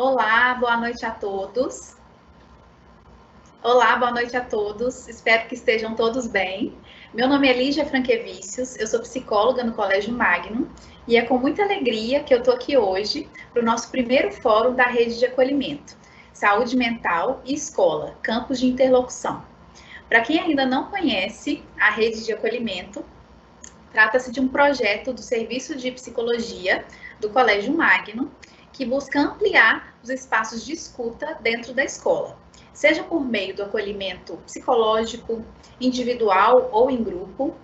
Olá, boa noite a todos. Olá, boa noite a todos. Espero que estejam todos bem. Meu nome é Lígia Franquevicius, eu sou psicóloga no Colégio Magnum e é com muita alegria que eu estou aqui hoje para o nosso primeiro fórum da rede de acolhimento, Saúde Mental e Escola, Campos de Interlocução. Para quem ainda não conhece a rede de acolhimento, trata-se de um projeto do Serviço de Psicologia do Colégio Magnum que busca ampliar os espaços de escuta dentro da escola, seja por meio do acolhimento psicológico, individual ou em grupo,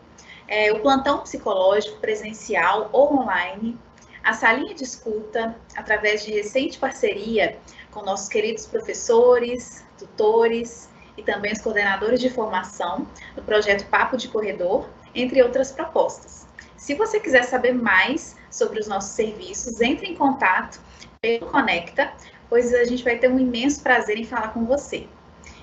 o plantão psicológico presencial ou online, a salinha de escuta, através de recente parceria com nossos queridos professores, tutores e também os coordenadores de formação do projeto Papo de Corredor, entre outras propostas. Se você quiser saber mais sobre os nossos serviços, entre em contato pelo Conecta, pois a gente vai ter um imenso prazer em falar com você.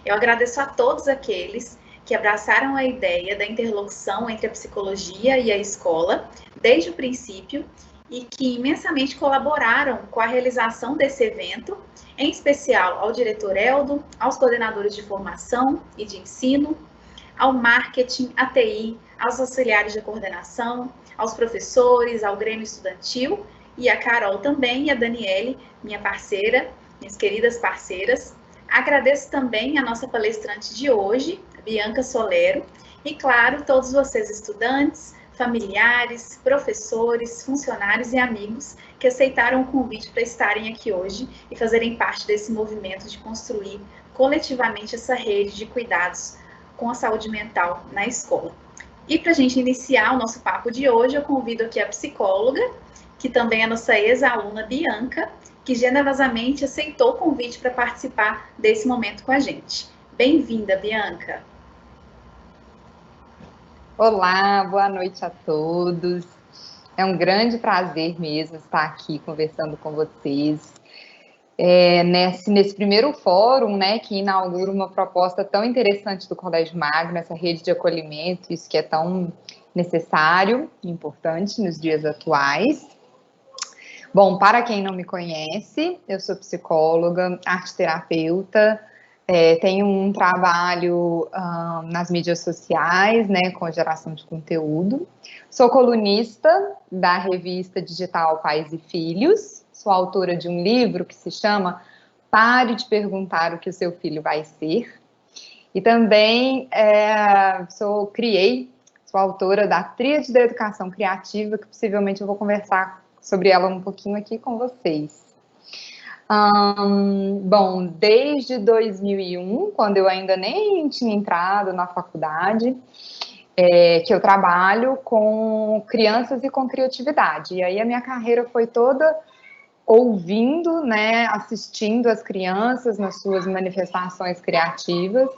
Eu agradeço a todos aqueles que abraçaram a ideia da interlocução entre a psicologia e a escola desde o princípio e que imensamente colaboraram com a realização desse evento, em especial ao diretor Eldo, aos coordenadores de formação e de ensino, ao marketing, à TI, aos auxiliares de coordenação, aos professores, ao Grêmio Estudantil e a Carol também e a Daniele, minha parceira, minhas queridas parceiras. Agradeço também a nossa palestrante de hoje, a Bianca Solero, e claro, todos vocês estudantes, familiares, professores, funcionários e amigos que aceitaram o convite para estarem aqui hoje e fazerem parte desse movimento de construir coletivamente essa rede de cuidados com a saúde mental na escola. E para a gente iniciar o nosso papo de hoje, eu convido aqui a psicóloga, que também é nossa ex-aluna Bianca, que generosamente aceitou o convite para participar desse momento com a gente. Bem-vinda, Bianca. Olá, boa noite a todos. É um grande prazer mesmo estar aqui conversando com vocês. Nesse primeiro fórum, né, que inaugura uma proposta tão interessante do Colégio Magnum, essa rede de acolhimento, isso que é tão necessário e importante nos dias atuais. Bom, para quem não me conhece, eu sou psicóloga, arteterapeuta, tenho um trabalho nas mídias sociais, né, com geração de conteúdo. Sou colunista da revista digital Pais e Filhos. Sou autora de um livro que se chama Pare de Perguntar o que o seu filho vai ser. E também sou autora da Tríade da Educação Criativa, que possivelmente eu vou conversar sobre ela um pouquinho aqui com vocês. Bom, desde 2001, quando eu ainda nem tinha entrado na faculdade, que eu trabalho com crianças e com criatividade. E aí a minha carreira foi toda ouvindo, né, assistindo as crianças nas suas manifestações criativas.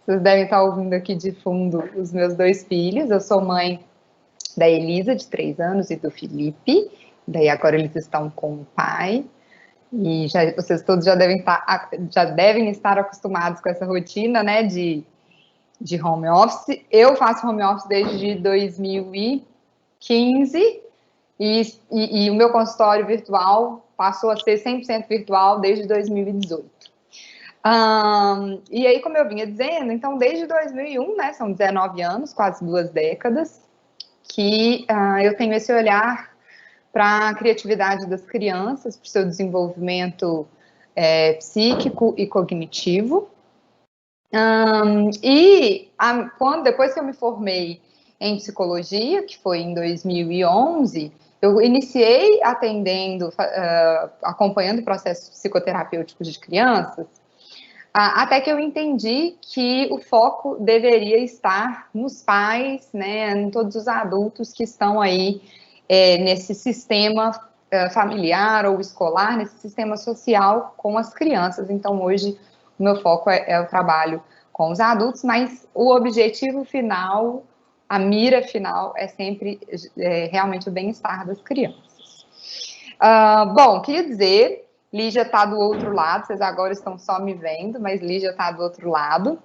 Vocês devem estar ouvindo aqui de fundo os meus dois filhos. Eu sou mãe da Elisa, de 3 anos, e do Felipe. Daí agora eles estão com o pai. E vocês todos já devem estar acostumados com essa rotina, né, de home office. Eu faço home office desde 2015 e o meu consultório virtual passou a ser 100% virtual desde 2018. E aí, como eu vinha dizendo, então desde 2001, né, são 19 anos, quase 2 décadas, que eu tenho esse olhar para a criatividade das crianças, para o seu desenvolvimento psíquico e cognitivo. Depois que eu me formei em psicologia, que foi em 2011, eu iniciei acompanhando processos psicoterapêuticos de crianças, até que eu entendi que o foco deveria estar nos pais, né, em todos os adultos que estão aí nesse sistema familiar ou escolar, nesse sistema social com as crianças. Então, hoje, o meu foco é o trabalho com os adultos, mas o objetivo final, a mira final, é sempre realmente o bem-estar das crianças. Bom, queria dizer, Lígia está do outro lado, vocês agora estão só me vendo, mas Lígia está do outro lado,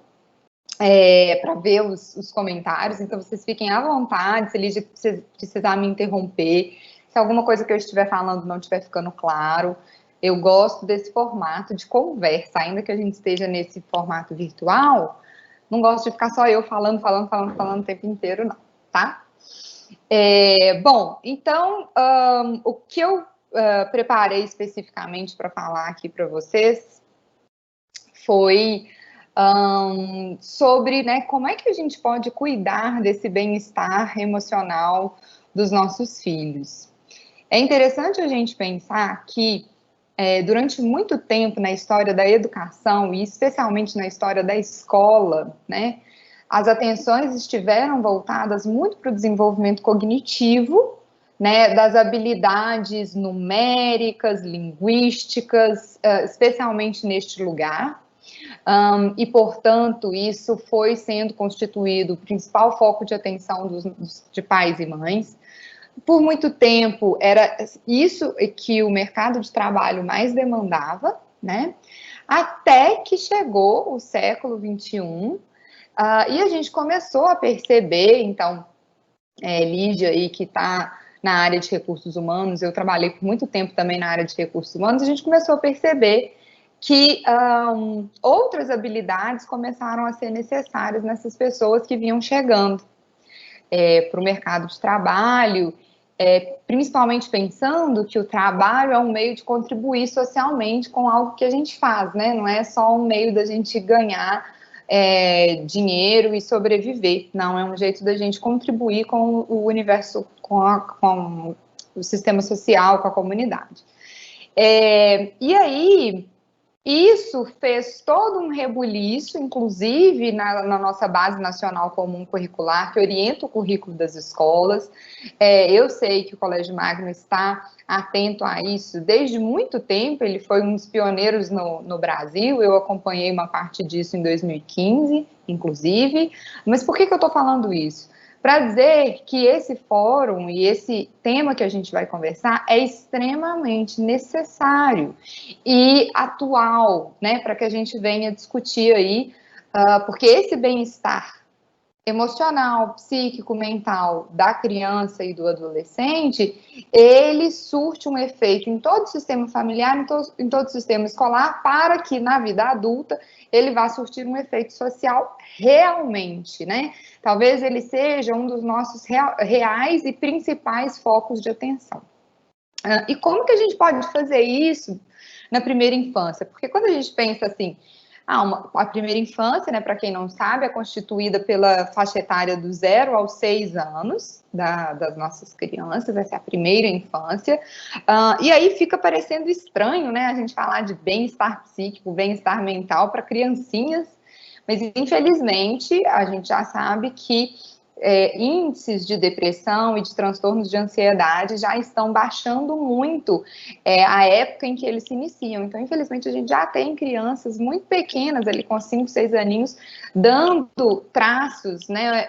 para ver os comentários, então vocês fiquem à vontade, se Lígia precisar me interromper, se alguma coisa que eu estiver falando não estiver ficando claro, Eu gosto desse formato de conversa, ainda que a gente esteja nesse formato virtual, não gosto de ficar só eu falando o tempo inteiro, não, tá? Bom, então, o que eu preparei especificamente para falar aqui para vocês foi sobre, né, como é que a gente pode cuidar desse bem-estar emocional dos nossos filhos. É interessante a gente pensar que durante muito tempo na história da educação, e especialmente na história da escola, né, as atenções estiveram voltadas muito para o desenvolvimento cognitivo, né, das habilidades numéricas, linguísticas, especialmente neste lugar. E, portanto, isso foi sendo constituído o principal foco de atenção de pais e mães. Por muito tempo, era isso que o mercado de trabalho mais demandava, né? Até que chegou o século XXI, e a gente começou a perceber, então, Lígia aí que está na área de recursos humanos, eu trabalhei por muito tempo também na área de recursos humanos, a gente começou a perceber que outras habilidades começaram a ser necessárias nessas pessoas que vinham chegando para o mercado de trabalho, principalmente pensando que o trabalho é um meio de contribuir socialmente com algo que a gente faz, né? Não é só um meio da gente ganhar dinheiro e sobreviver, não, é um jeito da gente contribuir com o universo, com o sistema social, com a comunidade. E aí, isso fez todo um rebuliço, inclusive na nossa Base Nacional Comum Curricular, que orienta o currículo das escolas. Eu sei que o Colégio Magno está atento a isso desde muito tempo, ele foi um dos pioneiros no Brasil, eu acompanhei uma parte disso em 2015, inclusive. Mas por que eu estou falando isso? Para dizer que esse fórum e esse tema que a gente vai conversar é extremamente necessário e atual, né, para que a gente venha discutir aí, porque esse bem-estar emocional, psíquico, mental da criança e do adolescente, ele surte um efeito em todo o sistema familiar, em todo o sistema escolar, para que na vida adulta ele vá surtir um efeito social realmente, né? Talvez ele seja um dos nossos reais e principais focos de atenção. E como que a gente pode fazer isso na primeira infância? Porque quando a gente pensa assim, a primeira infância, né, para quem não sabe, é constituída pela faixa etária do 0 aos 6 anos das nossas crianças, essa é a primeira infância. E aí fica parecendo estranho, né, a gente falar de bem-estar psíquico, bem-estar mental para criancinhas, mas infelizmente a gente já sabe que índices de depressão e de transtornos de ansiedade já estão baixando muito a época em que eles se iniciam. Então, infelizmente, a gente já tem crianças muito pequenas, ali com 5, 6 aninhos, dando traços, né,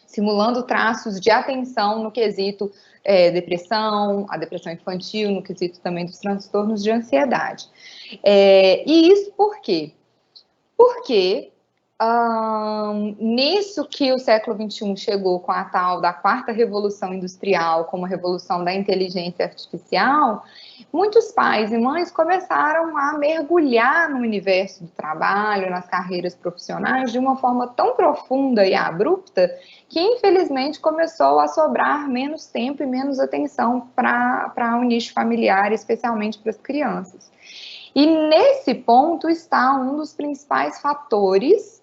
simulando traços de atenção no quesito depressão, a depressão infantil, no quesito também dos transtornos de ansiedade. E isso por quê? Porque nisso que o século XXI chegou com a tal da quarta revolução industrial, como a revolução da inteligência artificial, muitos pais e mães começaram a mergulhar no universo do trabalho, nas carreiras profissionais, de uma forma tão profunda e abrupta, que infelizmente começou a sobrar menos tempo e menos atenção para o nicho familiar, especialmente para as crianças. E nesse ponto está um dos principais fatores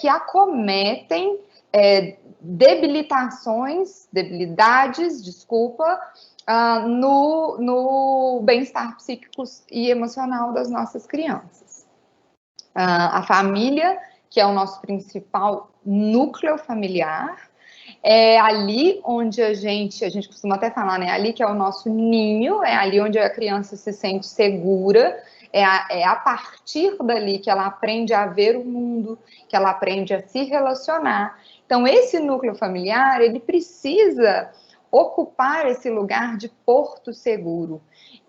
que acometem debilidades, no bem-estar psíquico e emocional das nossas crianças. A família, que é o nosso principal núcleo familiar, é ali onde a gente costuma até falar, né? Ali que é o nosso ninho, é ali onde a criança se sente segura, é a partir dali que ela aprende a ver o mundo, que ela aprende a se relacionar. Então, esse núcleo familiar, ele precisa ocupar esse lugar de porto seguro.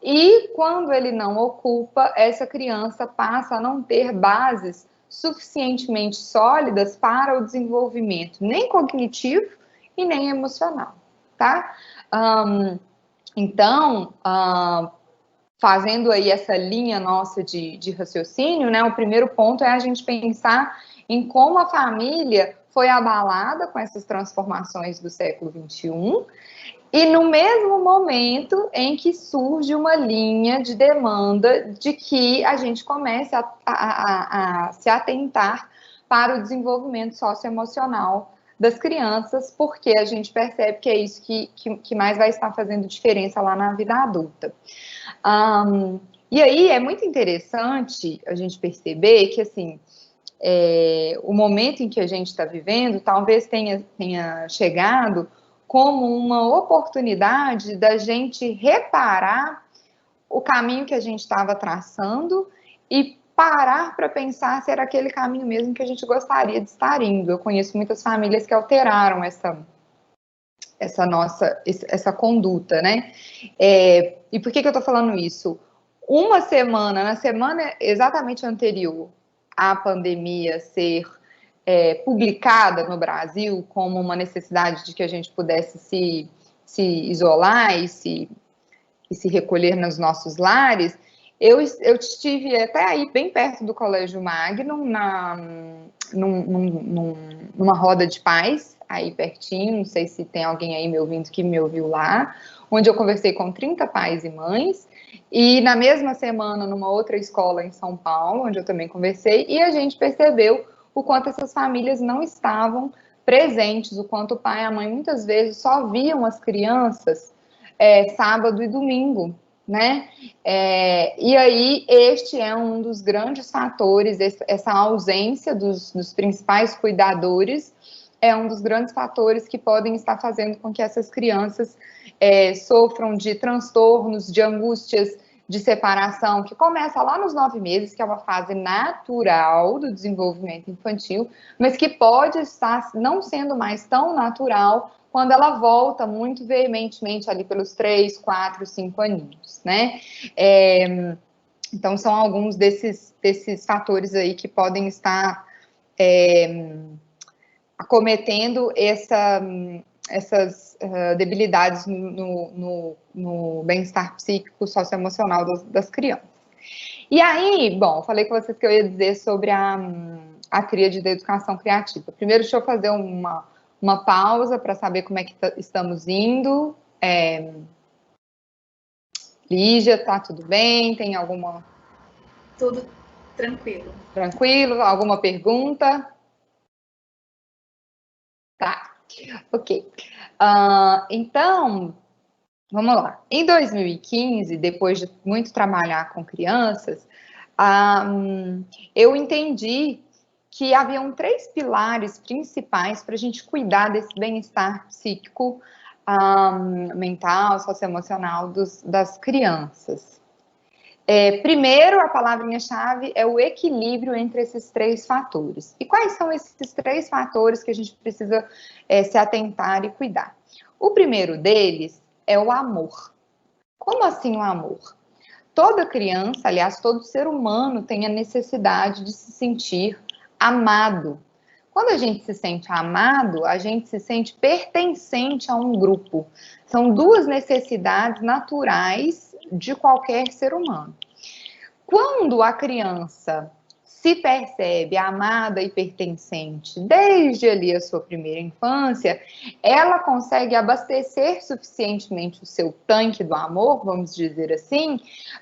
E quando ele não ocupa, essa criança passa a não ter bases suficientemente sólidas para o desenvolvimento, nem cognitivo e nem emocional, tá? Então, fazendo aí essa linha nossa de raciocínio, né, o primeiro ponto é a gente pensar em como a família foi abalada com essas transformações do século XXI, e no mesmo momento em que surge uma linha de demanda de que a gente comece a se atentar para o desenvolvimento socioemocional das crianças, porque a gente percebe que é isso que mais vai estar fazendo diferença lá na vida adulta. E aí é muito interessante a gente perceber que, assim, o momento em que a gente está vivendo talvez tenha chegado como uma oportunidade da gente reparar o caminho que a gente estava traçando e parar para pensar se era aquele caminho mesmo que a gente gostaria de estar indo. Eu conheço muitas famílias que alteraram essa conduta, né? E por que eu estou falando isso? Na semana exatamente anterior à pandemia ser publicada no Brasil como uma necessidade de que a gente pudesse se isolar e se recolher nos nossos lares, eu estive até aí bem perto do Colégio Magnum, numa roda de pais, aí pertinho, não sei se tem alguém aí me ouvindo que me ouviu lá, onde eu conversei com 30 pais e mães, e na mesma semana numa outra escola em São Paulo, onde eu também conversei, e a gente percebeu o quanto essas famílias não estavam presentes, o quanto o pai e a mãe muitas vezes só viam as crianças sábado e domingo, né? E aí este é um dos grandes fatores, essa ausência dos principais cuidadores é um dos grandes fatores que podem estar fazendo com que essas crianças sofram de transtornos, de angústias, de separação, que começa lá nos 9 meses, que é uma fase natural do desenvolvimento infantil, mas que pode estar não sendo mais tão natural quando ela volta muito veementemente ali pelos 3, 4, 5 aninhos, né? Então, são alguns desses fatores aí que podem estar acometendo essas debilidades no bem-estar psíquico, socioemocional das crianças. E aí, bom, falei com vocês que eu ia dizer sobre a tríade da educação criativa. Primeiro, deixa eu fazer uma pausa para saber como é que estamos indo. Lígia, tá tudo bem? Tem alguma... Tudo tranquilo. Tranquilo? Alguma pergunta? Tá, ok. Então, vamos lá. Em 2015, depois de muito trabalhar com crianças, eu entendi que haviam 3 pilares principais para a gente cuidar desse bem-estar psíquico, mental, socioemocional das crianças. Primeiro, a palavrinha-chave é o equilíbrio entre esses 3 fatores. E quais são esses 3 fatores que a gente precisa se atentar e cuidar? O primeiro deles é o amor. Como assim o amor? Toda criança, aliás, todo ser humano tem a necessidade de se sentir amado. Quando a gente se sente amado, a gente se sente pertencente a um grupo. São 2 necessidades naturais de qualquer ser humano. Quando a criança se percebe amada e pertencente desde ali a sua primeira infância, ela consegue abastecer suficientemente o seu tanque do amor, vamos dizer assim,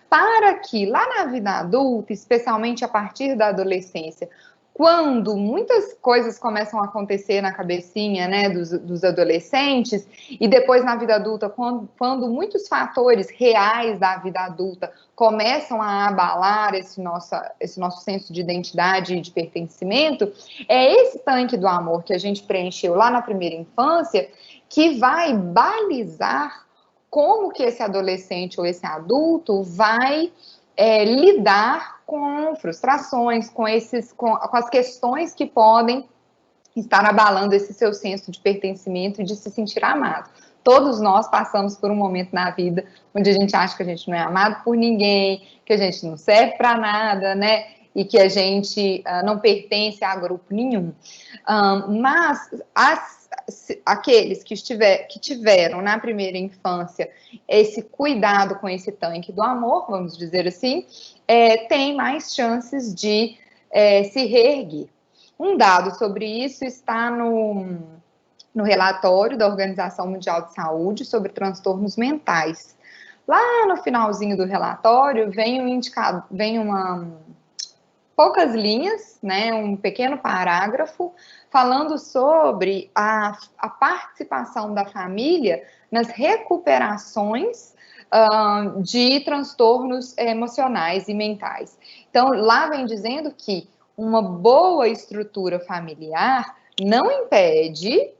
para que lá na vida adulta, especialmente a partir da adolescência, quando muitas coisas começam a acontecer na cabecinha, né, dos adolescentes, e depois na vida adulta, quando muitos fatores reais da vida adulta começam a abalar esse nosso senso de identidade e de pertencimento, é esse tanque do amor que a gente preencheu lá na primeira infância que vai balizar como que esse adolescente ou esse adulto vai lidar com frustrações, com as questões que podem estar abalando esse seu senso de pertencimento e de se sentir amado. Todos nós passamos por um momento na vida onde a gente acha que a gente não é amado por ninguém, que a gente não serve para nada, né? E que a gente não pertence a grupo nenhum. Mas aqueles que tiveram na primeira infância esse cuidado com esse tanque do amor, vamos dizer assim, têm mais chances de se reerguer. Um dado sobre isso está no relatório da Organização Mundial de Saúde sobre transtornos mentais. Lá no finalzinho do relatório vem poucas linhas, né, um pequeno parágrafo, falando sobre a participação da família nas recuperações de transtornos emocionais e mentais. Então, lá vem dizendo que uma boa estrutura familiar não impede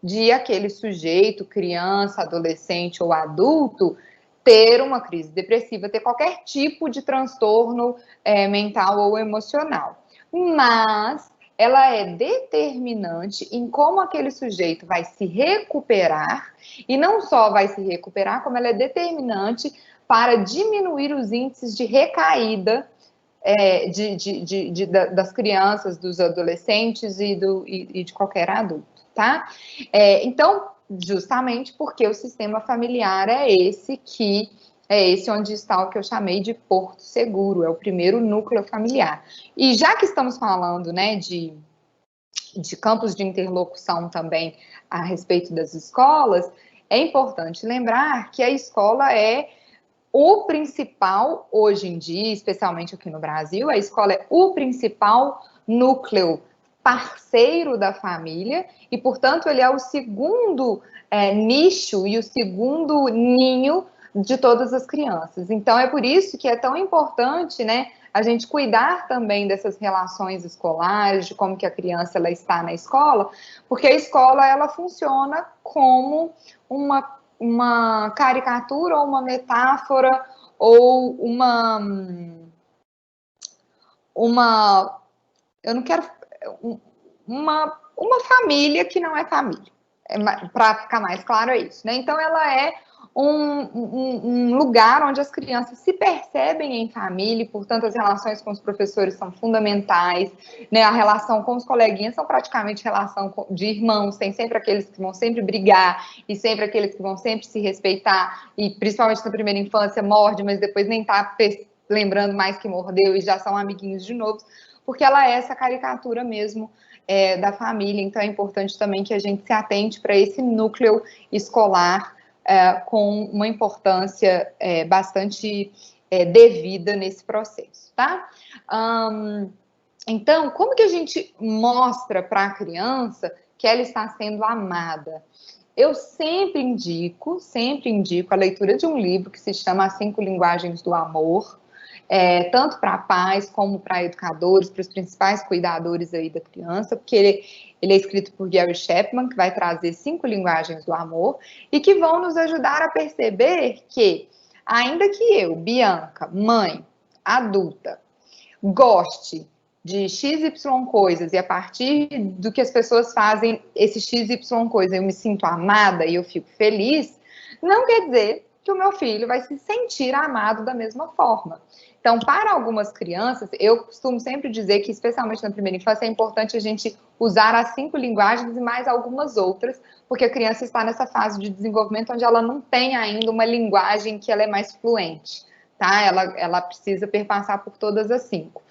de aquele sujeito, criança, adolescente ou adulto, ter uma crise depressiva, ter qualquer tipo de transtorno mental ou emocional. Mas ela é determinante em como aquele sujeito vai se recuperar, e não só vai se recuperar, como ela é determinante para diminuir os índices de recaída das crianças, dos adolescentes e de qualquer adulto, tá? Então, justamente porque o sistema familiar é esse onde está o que eu chamei de porto seguro, é o primeiro núcleo familiar. E já que estamos falando, né, de campos de interlocução também a respeito das escolas, é importante lembrar que a escola é o principal, hoje em dia, especialmente aqui no Brasil, a escola é o principal núcleo parceiro da família e, portanto, ele é o segundo nicho e o segundo ninho de todas as crianças. Então, é por isso que é tão importante, né, a gente cuidar também dessas relações escolares, de como que a criança ela está na escola, porque a escola ela funciona como uma caricatura ou uma metáfora ou eu não quero uma família que não é família, para ficar mais claro é isso, né? Então ela é um lugar onde as crianças se percebem em família, e, portanto, as relações com os professores são fundamentais, né? A relação com os coleguinhas são praticamente relação de irmãos, tem sempre aqueles que vão sempre brigar, e sempre aqueles que vão sempre se respeitar, e principalmente na primeira infância morde, mas depois nem tá lembrando mais que mordeu, e já são amiguinhos de novo, porque ela é essa caricatura mesmo da família, então é importante também que a gente se atente para esse núcleo escolar, com uma importância bastante devida nesse processo, tá? Então, como que a gente mostra para a criança que ela está sendo amada? Eu sempre indico a leitura de um livro que se chama As 5 Linguagens do Amor, tanto para pais como para educadores, para os principais cuidadores aí da criança, porque ele é escrito por Gary Chapman, que vai trazer 5 linguagens do amor, e que vão nos ajudar a perceber que, ainda que eu, Bianca, mãe, adulta, goste de XY coisas, e a partir do que as pessoas fazem esse XY coisa, eu me sinto amada e eu fico feliz, não quer dizer que o meu filho vai se sentir amado da mesma forma. Então, para algumas crianças, eu costumo sempre dizer que, especialmente na primeira infância, é importante a gente usar as 5 linguagens e mais algumas outras, porque a criança está nessa fase de desenvolvimento onde ela não tem ainda uma linguagem que ela é mais fluente, tá? Ela precisa perpassar por todas as 5.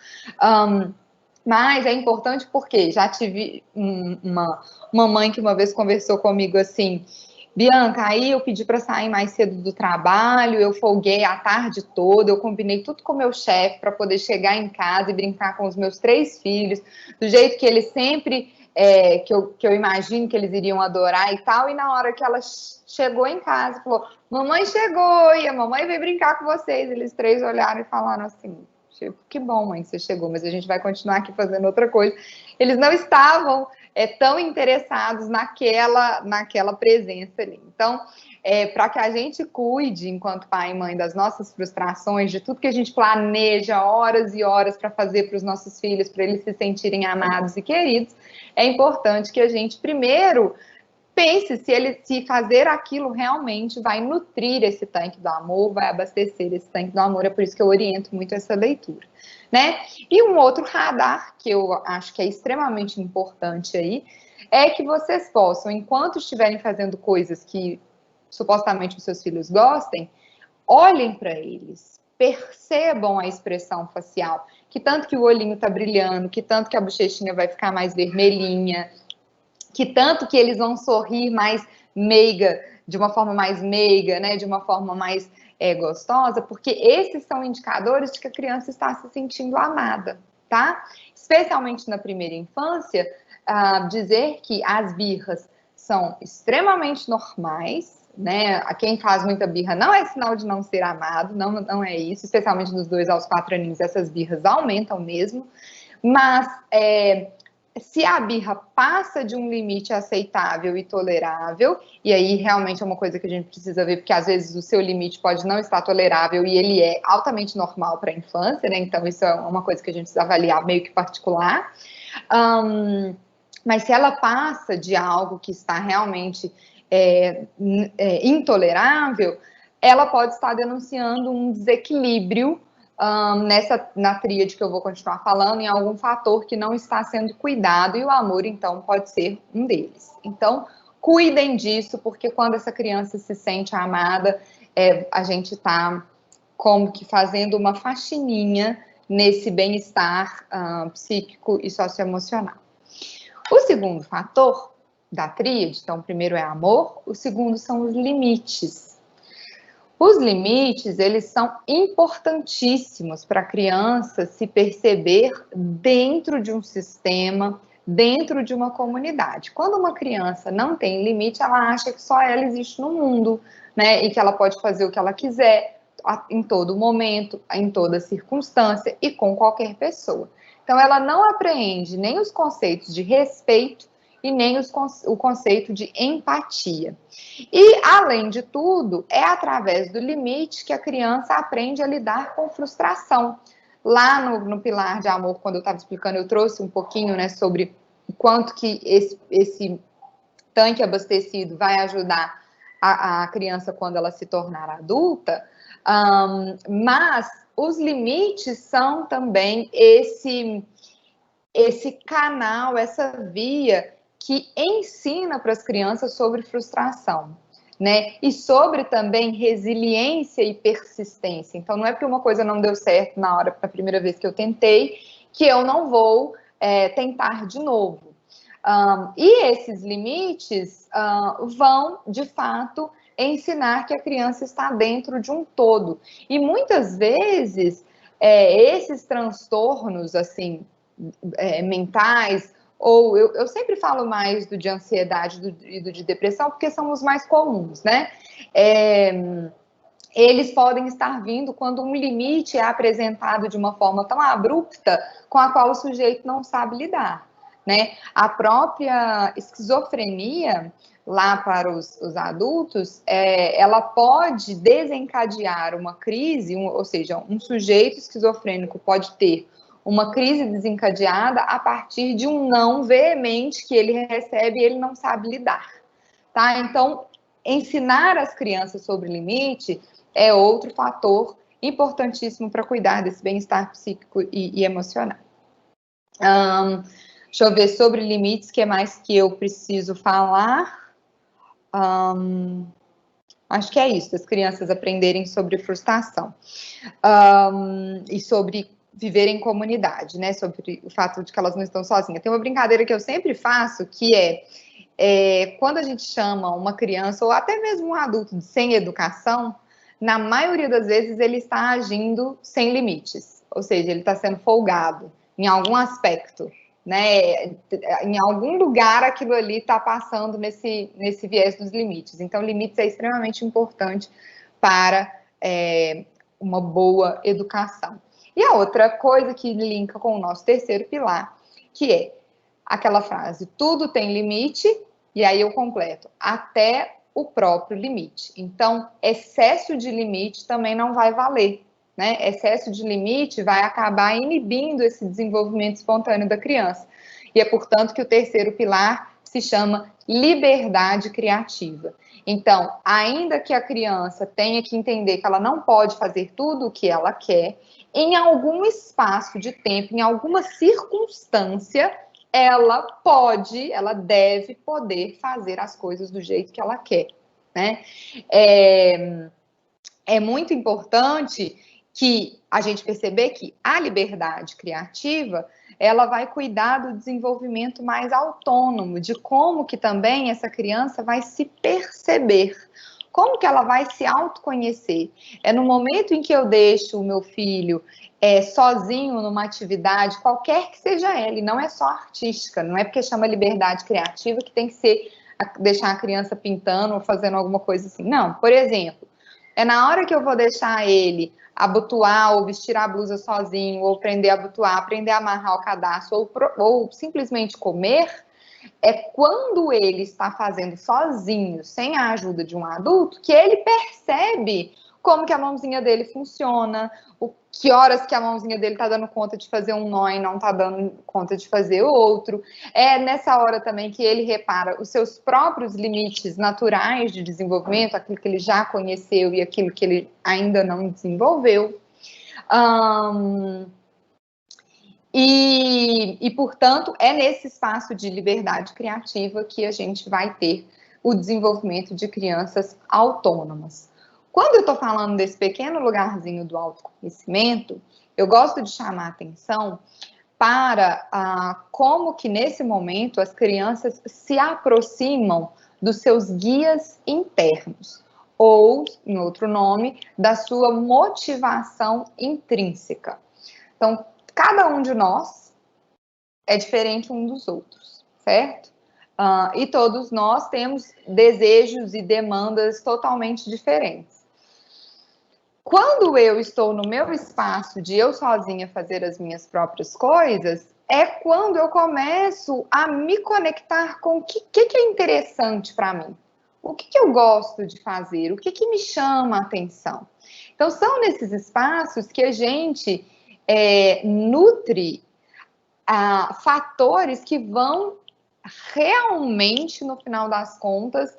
Mas é importante porque já tive uma mãe que uma vez conversou comigo assim: Bianca, aí eu pedi para sair mais cedo do trabalho, eu folguei a tarde toda, eu combinei tudo com o meu chefe para poder chegar em casa e brincar com os meus 3 filhos, do jeito que eles sempre, que eu imagino que eles iriam adorar e tal, e na hora que ela chegou em casa, falou, mamãe chegou, e a mamãe veio brincar com vocês, eles 3 olharam e falaram assim, tipo, que bom, mãe, você chegou, mas a gente vai continuar aqui fazendo outra coisa. Eles não estavam tão interessados naquela presença ali. Então, para que a gente cuide, enquanto pai e mãe, das nossas frustrações, de tudo que a gente planeja horas e horas para fazer para os nossos filhos, para eles se sentirem amados e queridos, é importante que a gente primeiro pense se fazer aquilo realmente vai nutrir esse tanque do amor, vai abastecer esse tanque do amor, é por isso que eu oriento muito essa leitura, né? E um outro radar que eu acho que é extremamente importante aí é que vocês possam, enquanto estiverem fazendo coisas que supostamente os seus filhos gostem, olhem para eles, percebam a expressão facial, que tanto que o olhinho tá brilhando, que tanto que a bochechinha vai ficar mais vermelhinha, que tanto que eles vão sorrir mais meiga, de uma forma mais meiga, né, de uma forma mais gostosa, porque esses são indicadores de que a criança está se sentindo amada, tá? Especialmente na primeira infância, dizer que as birras são extremamente normais, né? Quem faz muita birra não é sinal de não ser amado, não é isso, especialmente dos 2 aos 4 aninhos, essas birras aumentam mesmo, mas se a birra passa de um limite aceitável e tolerável, e aí realmente é uma coisa que a gente precisa ver, porque às vezes o seu limite pode não estar tolerável e ele é altamente normal para a infância, né? Então isso é uma coisa que a gente precisa avaliar meio que particular. Mas se ela passa de algo que está realmente intolerável, ela pode estar denunciando um desequilíbrio na tríade que eu vou continuar falando, em algum fator que não está sendo cuidado, e o amor, então, pode ser um deles. Então, cuidem disso, porque quando essa criança se sente amada, a gente está como que fazendo uma faxininha nesse bem-estar psíquico e socioemocional. O segundo fator da tríade, então, o primeiro é amor, o segundo são os limites. Os limites, eles são importantíssimos para a criança se perceber dentro de um sistema, dentro de uma comunidade. Quando uma criança não tem limite, ela acha que só ela existe no mundo, né? E que ela pode fazer o que ela quiser, em todo momento, em toda circunstância e com qualquer pessoa. Então, ela não apreende nem os conceitos de respeito e nem o conceito de empatia. E, além de tudo, é através do limite que a criança aprende a lidar com frustração. Lá no pilar de amor, quando eu estava explicando, eu trouxe um pouquinho, né, sobre o quanto que esse tanque abastecido vai ajudar a criança quando ela se tornar adulta, mas os limites são também esse canal, essa via que ensina para as crianças sobre frustração, né? E sobre também resiliência e persistência. Então, não é porque uma coisa não deu certo na primeira vez que eu tentei, que eu não vou tentar de novo. E esses limites vão, de fato, ensinar que a criança está dentro de um todo. E muitas vezes, esses transtornos, assim, mentais, ou eu sempre falo mais do de ansiedade e do de depressão, porque são os mais comuns, né? Eles podem estar vindo quando um limite é apresentado de uma forma tão abrupta com a qual o sujeito não sabe lidar, né? A própria esquizofrenia, lá para os adultos, ela pode desencadear uma crise, ou seja, um sujeito esquizofrênico pode ter uma crise desencadeada a partir de um não veemente que ele recebe e ele não sabe lidar, tá? Então, ensinar as crianças sobre limite é outro fator importantíssimo para cuidar desse bem-estar psíquico e emocional. Deixa eu ver sobre limites, que é mais que eu preciso falar. Acho que é isso, as crianças aprenderem sobre frustração e sobre viver em comunidade, né? Sobre o fato de que elas não estão sozinhas. Tem uma brincadeira que eu sempre faço, que quando a gente chama uma criança, ou até mesmo um adulto sem educação, na maioria das vezes ele está agindo sem limites, ou seja, ele está sendo folgado em algum aspecto, né? Em algum lugar aquilo ali está passando nesse viés dos limites. Então, limites é extremamente importante para uma boa educação. E a outra coisa que linka com o nosso terceiro pilar, que é aquela frase, tudo tem limite, e aí eu completo, até o próprio limite. Então, excesso de limite também não vai valer, né? Excesso de limite vai acabar inibindo esse desenvolvimento espontâneo da criança. E é, portanto, que o terceiro pilar se chama liberdade criativa. Então, ainda que a criança tenha que entender que ela não pode fazer tudo o que ela quer, em algum espaço de tempo, em alguma circunstância, ela deve poder fazer as coisas do jeito que ela quer, né? É muito importante que a gente perceber que a liberdade criativa, ela vai cuidar do desenvolvimento mais autônomo, de como que também essa criança vai se perceber, como que ela vai se autoconhecer. É no momento em que eu deixo o meu filho sozinho numa atividade, qualquer que seja ela, e não é só artística, não é porque chama liberdade criativa que tem que ser deixar a criança pintando ou fazendo alguma coisa assim. Não, por exemplo, é na hora que eu vou deixar ele abotoar ou vestir a blusa sozinho, ou aprender a abotoar, aprender a amarrar o cadastro, ou simplesmente comer, é quando ele está fazendo sozinho, sem a ajuda de um adulto, que ele percebe como que a mãozinha dele funciona, que horas que a mãozinha dele está dando conta de fazer um nó e não está dando conta de fazer outro. É nessa hora também que ele repara os seus próprios limites naturais de desenvolvimento, aquilo que ele já conheceu e aquilo que ele ainda não desenvolveu. Portanto, é nesse espaço de liberdade criativa que a gente vai ter o desenvolvimento de crianças autônomas. Quando eu estou falando desse pequeno lugarzinho do autoconhecimento, eu gosto de chamar a atenção para como que nesse momento as crianças se aproximam dos seus guias internos, ou, em outro nome, da sua motivação intrínseca. Então, cada um de nós é diferente um dos outros, certo? E todos nós temos desejos e demandas totalmente diferentes. Quando eu estou no meu espaço de eu sozinha fazer as minhas próprias coisas, é quando eu começo a me conectar com o que é interessante para mim. O que eu gosto de fazer, o que me chama a atenção. Então, são nesses espaços que a gente nutre fatores que vão realmente, no final das contas,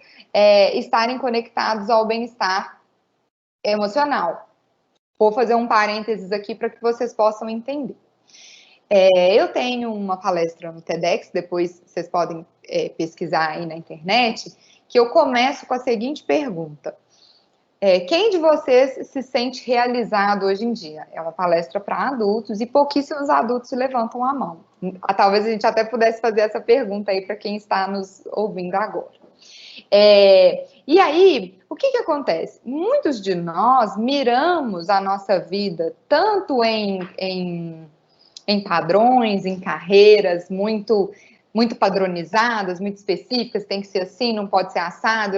estarem conectados ao bem-estar emocional. Vou fazer um parênteses aqui para que vocês possam entender. Eu tenho uma palestra no TEDx, depois vocês podem pesquisar aí na internet, que eu começo com a seguinte pergunta. Quem de vocês se sente realizado hoje em dia? É uma palestra para adultos e pouquíssimos adultos levantam a mão. Talvez a gente até pudesse fazer essa pergunta aí para quem está nos ouvindo agora. E aí, o que acontece? Muitos de nós miramos a nossa vida tanto em padrões, em carreiras muito padronizadas, muito específicas, tem que ser assim, não pode ser assado,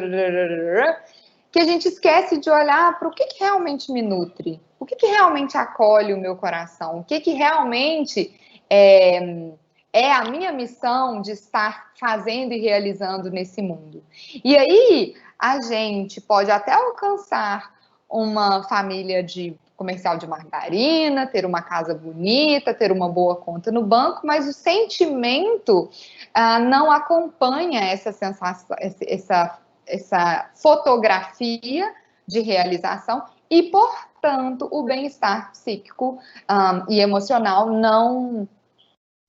que a gente esquece de olhar para o que realmente me nutre, o que realmente acolhe o meu coração, o que realmente é a minha missão de estar fazendo e realizando nesse mundo. E aí, a gente pode até alcançar uma família de comercial de margarina, ter uma casa bonita, ter uma boa conta no banco, mas o sentimento não acompanha essa sensação, essa fotografia de realização e, portanto, o bem-estar psíquico e emocional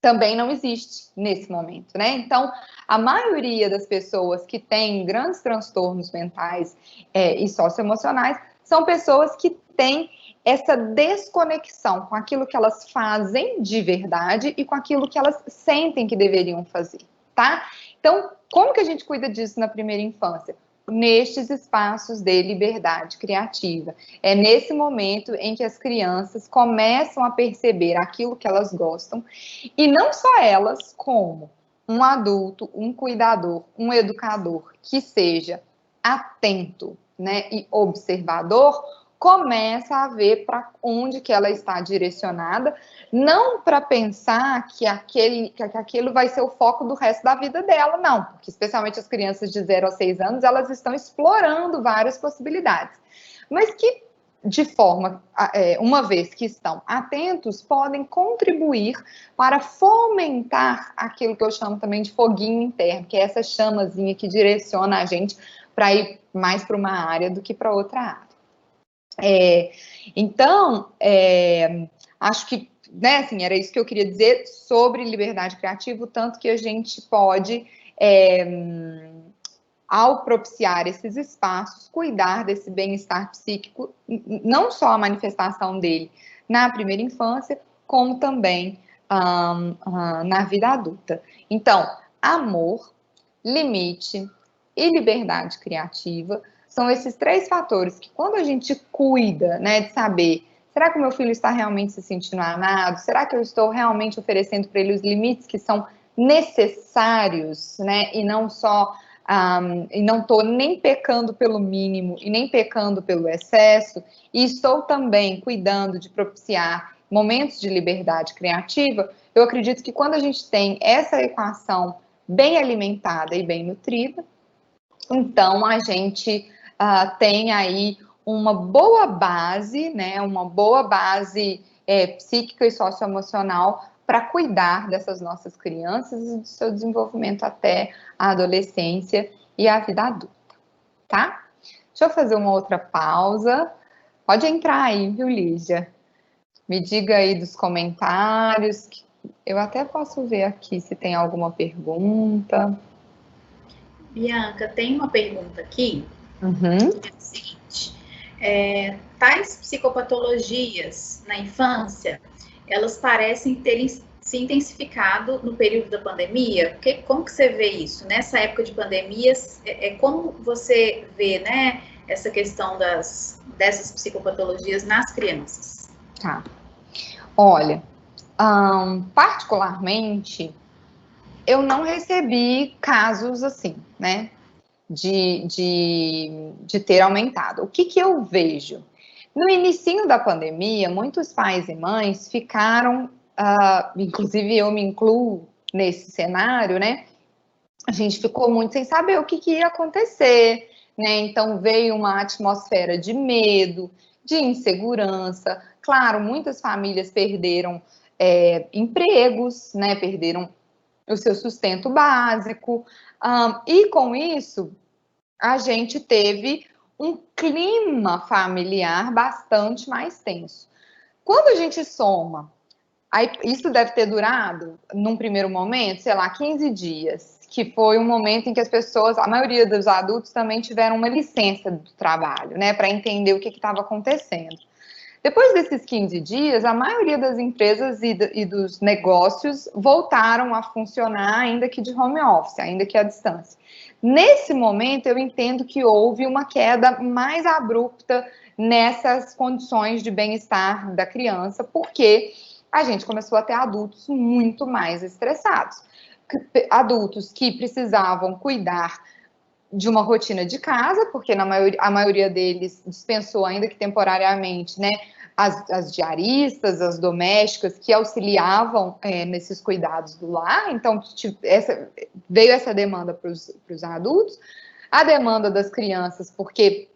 também não existe nesse momento, né? Então, a maioria das pessoas que têm grandes transtornos mentais e socioemocionais são pessoas que têm essa desconexão com aquilo que elas fazem de verdade e com aquilo que elas sentem que deveriam fazer, tá? Então, como que a gente cuida disso na primeira infância? Nestes espaços de liberdade criativa. É nesse momento em que as crianças começam a perceber aquilo que elas gostam, e não só elas, como um adulto, um cuidador, um educador que seja atento, né, e observador, começa a ver para onde que ela está direcionada, não para pensar que aquilo vai ser o foco do resto da vida dela, não, porque especialmente as crianças de 0 a 6 anos, elas estão explorando várias possibilidades, mas que de forma, uma vez que estão atentos, podem contribuir para fomentar aquilo que eu chamo também de foguinho interno, que é essa chamazinha que direciona a gente para ir mais para uma área do que para outra área. Então, acho que né, assim, era isso que eu queria dizer sobre liberdade criativa, o tanto que a gente pode, ao propiciar esses espaços, cuidar desse bem-estar psíquico, não só a manifestação dele na primeira infância, como também na vida adulta. Então, amor, limite e liberdade criativa são esses 3 fatores que, quando a gente cuida, né, de saber, será que o meu filho está realmente se sentindo amado? Será que eu estou realmente oferecendo para ele os limites que são necessários, né, e não só e não estou nem pecando pelo mínimo e nem pecando pelo excesso, e estou também cuidando de propiciar momentos de liberdade criativa. Eu acredito que quando a gente tem essa equação bem alimentada e bem nutrida, então a gente tem aí uma boa base, né, uma boa base psíquica e socioemocional para cuidar dessas nossas crianças e do seu desenvolvimento até a adolescência e a vida adulta, tá? Deixa eu fazer uma outra pausa. Pode entrar aí, viu, Lígia? Me diga aí dos comentários. Eu até posso ver aqui se tem alguma pergunta. Bianca, tem uma pergunta aqui. É o seguinte: tais psicopatologias na infância, elas parecem ter se intensificado no período da pandemia? Como que você vê isso? Nessa época de pandemias, como você vê, né, essa questão dessas psicopatologias nas crianças? Tá. Olha, particularmente, eu não recebi casos assim, né, de ter aumentado. O que eu vejo? No inicinho da pandemia, muitos pais e mães ficaram, inclusive eu me incluo nesse cenário, né? A gente ficou muito sem saber o que ia acontecer, né? Então veio uma atmosfera de medo, de insegurança. Claro, muitas famílias perderam empregos, né? Perderam o seu sustento básico. E com isso, a gente teve um clima familiar bastante mais tenso. Quando a gente soma, aí isso deve ter durado, num primeiro momento, sei lá, 15 dias, que foi um momento em que as pessoas, a maioria dos adultos também tiveram uma licença do trabalho, né, para entender o que estava acontecendo. Depois desses 15 dias, a maioria das empresas e dos negócios voltaram a funcionar, ainda que de home office, ainda que à distância. Nesse momento, eu entendo que houve uma queda mais abrupta nessas condições de bem-estar da criança, porque a gente começou a ter adultos muito mais estressados. Adultos que precisavam cuidar de uma rotina de casa, porque a maioria deles dispensou, ainda que temporariamente, né, as diaristas, as domésticas que auxiliavam nesses cuidados do lar. Então, veio essa demanda para os adultos, a demanda das crianças, porque,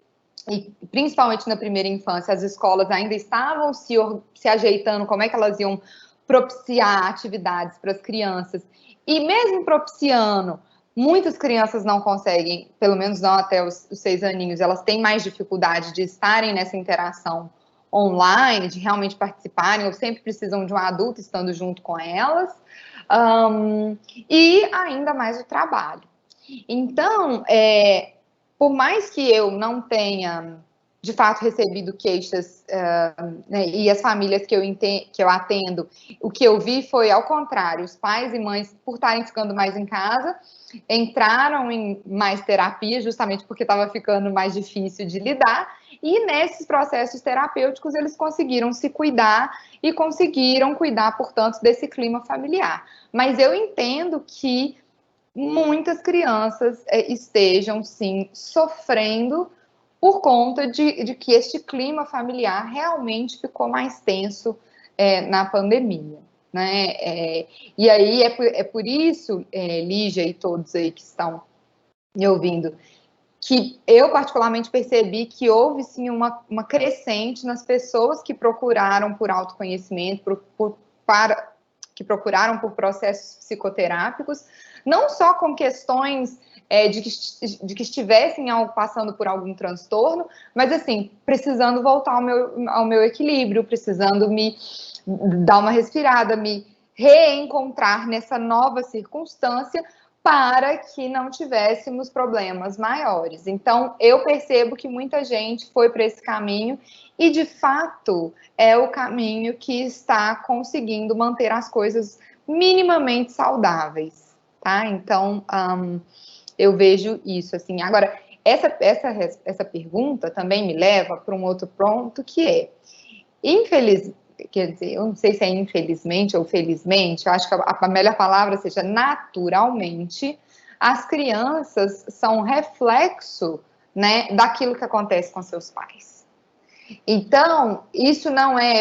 e principalmente na primeira infância, as escolas ainda estavam se ajeitando, como é que elas iam propiciar atividades para as crianças, e mesmo propiciando, muitas crianças não conseguem, pelo menos não até os 6 aninhos, elas têm mais dificuldade de estarem nessa interação online, de realmente participarem, ou sempre precisam de um adulto estando junto com elas, e ainda mais o trabalho. Então, por mais que eu não tenha, de fato, recebido queixas, né, e as famílias que eu atendo, o que eu vi foi, ao contrário, os pais e mães, por estarem ficando mais em casa, entraram em mais terapia, justamente porque estava ficando mais difícil de lidar, e nesses processos terapêuticos eles conseguiram se cuidar e conseguiram cuidar, portanto, desse clima familiar. Mas eu entendo que muitas crianças estejam, sim, sofrendo por conta de que este clima familiar realmente ficou mais tenso na pandemia, né? E aí é por isso, Lígia e todos aí que estão me ouvindo, que eu particularmente percebi que houve sim uma crescente nas pessoas que procuraram por autoconhecimento, que procuraram por processos psicoterápicos, não só com questões de que estivessem passando por algum transtorno, mas assim, precisando voltar ao meu equilíbrio, precisando me dar uma respirada, me reencontrar nessa nova circunstância para que não tivéssemos problemas maiores. Então, eu percebo que muita gente foi para esse caminho e, de fato, é o caminho que está conseguindo manter as coisas minimamente saudáveis, tá? Então, eu vejo isso, assim. Agora, essa pergunta também me leva para um outro ponto, que é, quer dizer, eu não sei se é infelizmente ou felizmente, eu acho que a melhor palavra seja naturalmente, as crianças são reflexo, né, daquilo que acontece com seus pais. Então, isso não é,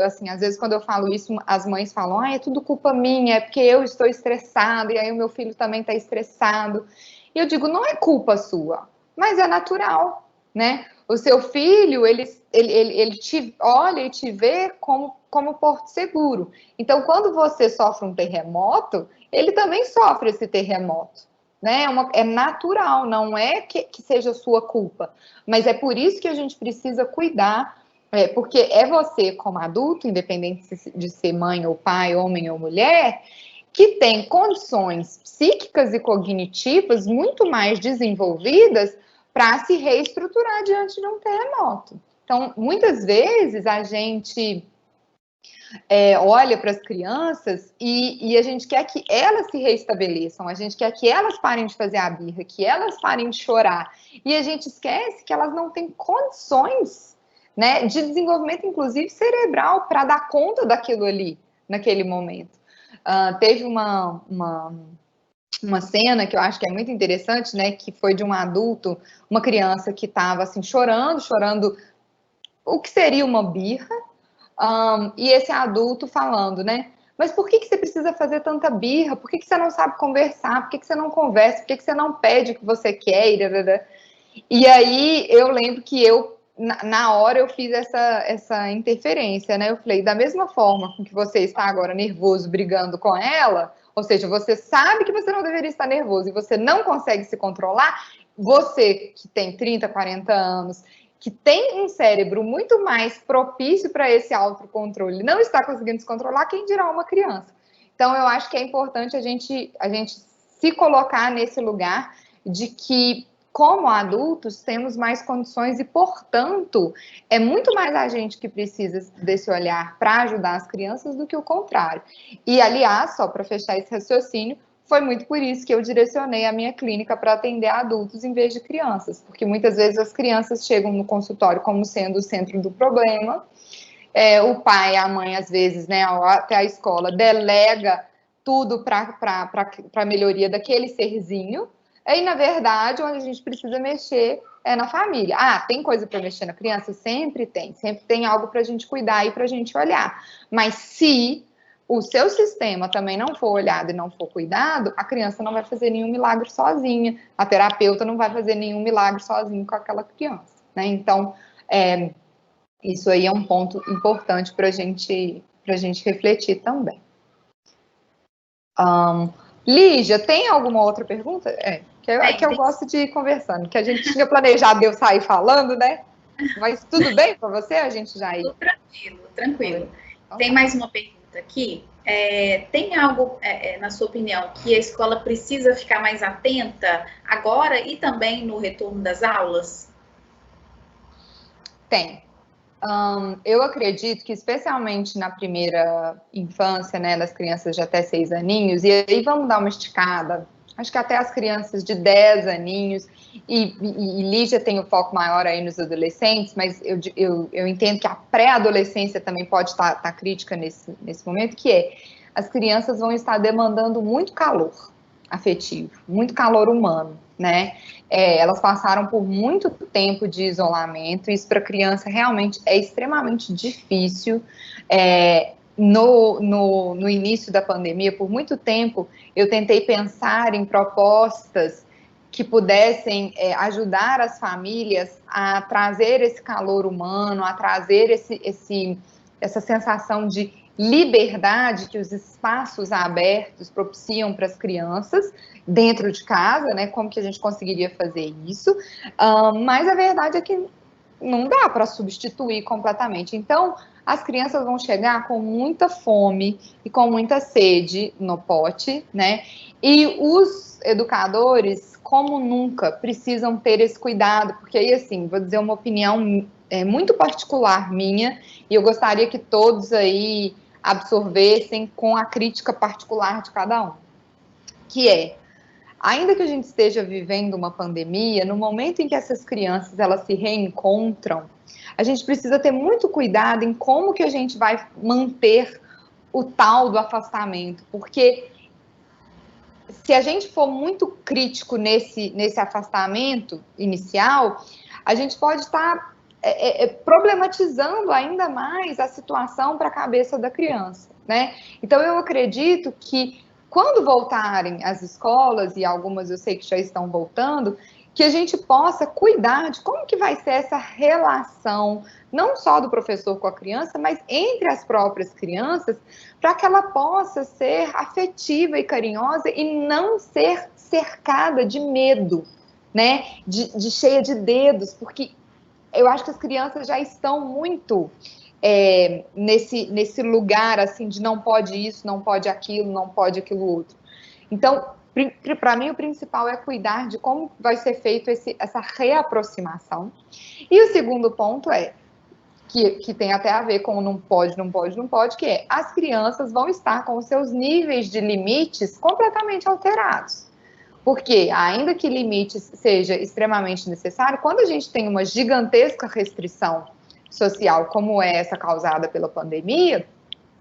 assim, às vezes quando eu falo isso, as mães falam, é tudo culpa minha, é porque eu estou estressada, e aí o meu filho também está estressado. E eu digo, não é culpa sua, mas é natural, né? O seu filho, ele te olha e te vê como porto seguro. Então, quando você sofre um terremoto, ele também sofre esse terremoto, né? É natural, não é que seja sua culpa, mas é por isso que a gente precisa cuidar, porque é você, como adulto, independente de ser mãe ou pai, homem ou mulher, que tem condições psíquicas e cognitivas muito mais desenvolvidas para se reestruturar diante de um terremoto. Então, muitas vezes a gente olha para as crianças e a gente quer que elas se reestabeleçam, a gente quer que elas parem de fazer a birra, que elas parem de chorar. E a gente esquece que elas não têm condições, né, de desenvolvimento, inclusive cerebral, para dar conta daquilo ali, naquele momento. Teve uma cena que eu acho que é muito interessante, né, que foi de um adulto, uma criança que estava assim, chorando o que seria uma birra, e esse adulto falando, né, mas por que você precisa fazer tanta birra? Por que você não sabe conversar? Por que você não conversa? Por que você não pede o que você quer? E aí eu lembro que na hora eu fiz essa interferência, né? Eu falei, da mesma forma com que você está agora nervoso brigando com ela, ou seja, você sabe que você não deveria estar nervoso e você não consegue se controlar, você que tem 30, 40 anos, que tem um cérebro muito mais propício para esse autocontrole, não está conseguindo se controlar, quem dirá uma criança? Então, eu acho que é importante a gente se colocar nesse lugar de que, como adultos, temos mais condições e, portanto, é muito mais a gente que precisa desse olhar para ajudar as crianças do que o contrário. E, aliás, só para fechar esse raciocínio, foi muito por isso que eu direcionei a minha clínica para atender adultos em vez de crianças, porque muitas vezes as crianças chegam no consultório como sendo o centro do problema, o pai, a mãe, às vezes, né, até a escola, delega tudo para a melhoria daquele serzinho, e, na verdade, onde a gente precisa mexer é na família. Tem coisa para mexer na criança? Sempre tem algo para a gente cuidar e para a gente olhar. Mas se o seu sistema também não for olhado e não for cuidado, a criança não vai fazer nenhum milagre sozinha, a terapeuta não vai fazer nenhum milagre sozinho com aquela criança, né? Então, isso aí é um ponto importante para a gente refletir também. Lígia, tem alguma outra pergunta? Que eu gosto de ir conversando, que a gente tinha planejado eu sair falando, né? Mas tudo bem para você? A gente já ir? Tranquilo. Tem mais uma pergunta aqui. Tem algo, na sua opinião, que a escola precisa ficar mais atenta agora e também no retorno das aulas? Tem. Eu acredito que, especialmente na primeira infância, né, das crianças de até 6 aninhos, e aí vamos dar uma esticada, acho que até as crianças de 10 aninhos, e Lígia tem o foco maior aí nos adolescentes, mas eu entendo que a pré-adolescência também pode estar crítica nesse momento, que as crianças vão estar demandando muito calor afetivo, muito calor humano, né? Elas passaram por muito tempo de isolamento, isso para a criança realmente é extremamente difícil. No início da pandemia, por muito tempo, eu tentei pensar em propostas que pudessem ajudar as famílias a trazer esse calor humano, a trazer essa sensação de liberdade que os espaços abertos propiciam para as crianças dentro de casa, né? Como que a gente conseguiria fazer isso? Mas a verdade é que não dá para substituir completamente. Então, as crianças vão chegar com muita fome e com muita sede no pote, né? E os educadores, como nunca, precisam ter esse cuidado, porque aí, assim, vou dizer uma opinião muito particular minha, e eu gostaria que todos aí absorvessem com a crítica particular de cada um, que é, ainda que a gente esteja vivendo uma pandemia, no momento em que essas crianças elas se reencontram, a gente precisa ter muito cuidado em como que a gente vai manter o tal do afastamento, porque se a gente for muito crítico nesse afastamento inicial, a gente pode estar problematizando ainda mais a situação para a cabeça da criança, né? Então, eu acredito que quando voltarem as escolas, e algumas eu sei que já estão voltando, que a gente possa cuidar de como que vai ser essa relação, não só do professor com a criança, mas entre as próprias crianças, para que ela possa ser afetiva e carinhosa e não ser cercada de medo, né? De cheia de dedos, porque eu acho que as crianças já estão muito nesse lugar assim de não pode isso, não pode aquilo outro. Então, para mim, o principal é cuidar de como vai ser feito essa reaproximação. E o segundo ponto que tem até a ver com não pode, que é as crianças vão estar com os seus níveis de limites completamente alterados. Porque, ainda que limites seja extremamente necessário, quando a gente tem uma gigantesca restrição social, como é essa causada pela pandemia,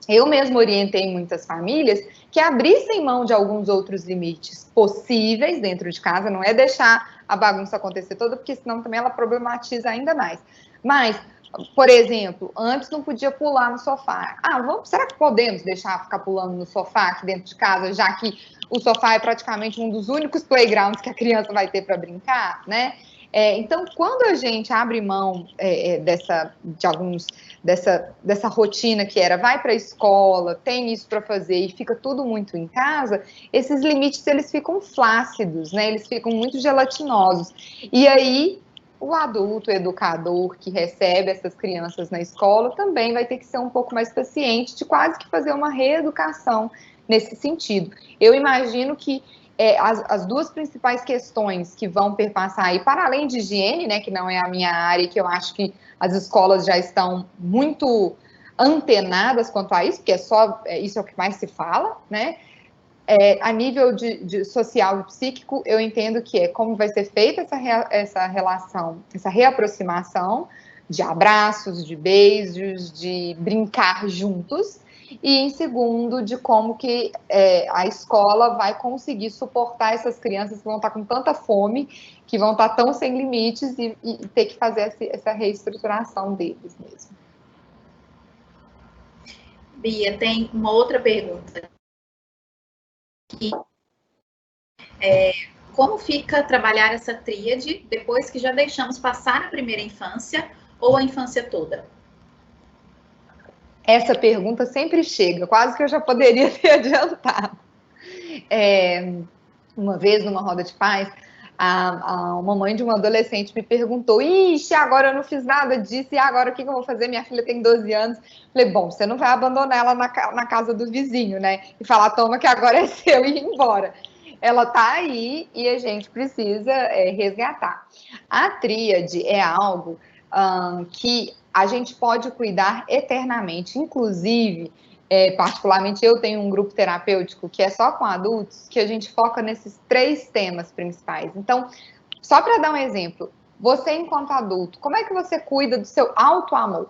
eu mesmo orientei muitas famílias que abrissem mão de alguns outros limites possíveis dentro de casa, não é deixar a bagunça acontecer toda, porque senão também ela problematiza ainda mais. Mas, por exemplo, antes não podia pular no sofá. Será que podemos deixar ficar pulando no sofá aqui dentro de casa, já que o sofá é praticamente um dos únicos playgrounds que a criança vai ter para brincar, né? Então, quando a gente abre mão dessa rotina que era vai para a escola, tem isso para fazer e fica tudo muito em casa, esses limites eles ficam flácidos, né? Eles ficam muito gelatinosos. E aí, o adulto, o educador que recebe essas crianças na escola também vai ter que ser um pouco mais paciente de quase que fazer uma reeducação nesse sentido. Eu imagino que as duas principais questões que vão perpassar aí, para além de higiene, né, que não é a minha área, que eu acho que as escolas já estão muito antenadas quanto a isso, porque isso é o que mais se fala, né? A nível de social e psíquico, eu entendo que como vai ser feita essa relação, essa reaproximação de abraços, de beijos, de brincar juntos, e em segundo, de como que a escola vai conseguir suportar essas crianças que vão estar com tanta fome, que vão estar tão sem limites e ter que fazer essa reestruturação deles mesmo. Bia, tem uma outra pergunta. Como fica trabalhar essa tríade depois que já deixamos passar a primeira infância ou a infância toda? Essa pergunta sempre chega, quase que eu já poderia ter adiantado. Uma vez, numa roda de pais, a mamãe de um adolescente me perguntou: ixi, agora eu não fiz nada disso, e agora o que eu vou fazer? Minha filha tem 12 anos. Falei, bom, você não vai abandonar ela na casa do vizinho, né? E falar, toma que agora é seu e ir embora. Ela tá aí e a gente precisa resgatar. A tríade é algo que a gente pode cuidar eternamente. Inclusive, particularmente eu tenho um grupo terapêutico que é só com adultos, que a gente foca nesses 3 temas principais. Então, só para dar um exemplo, você enquanto adulto, como é que você cuida do seu auto-amor?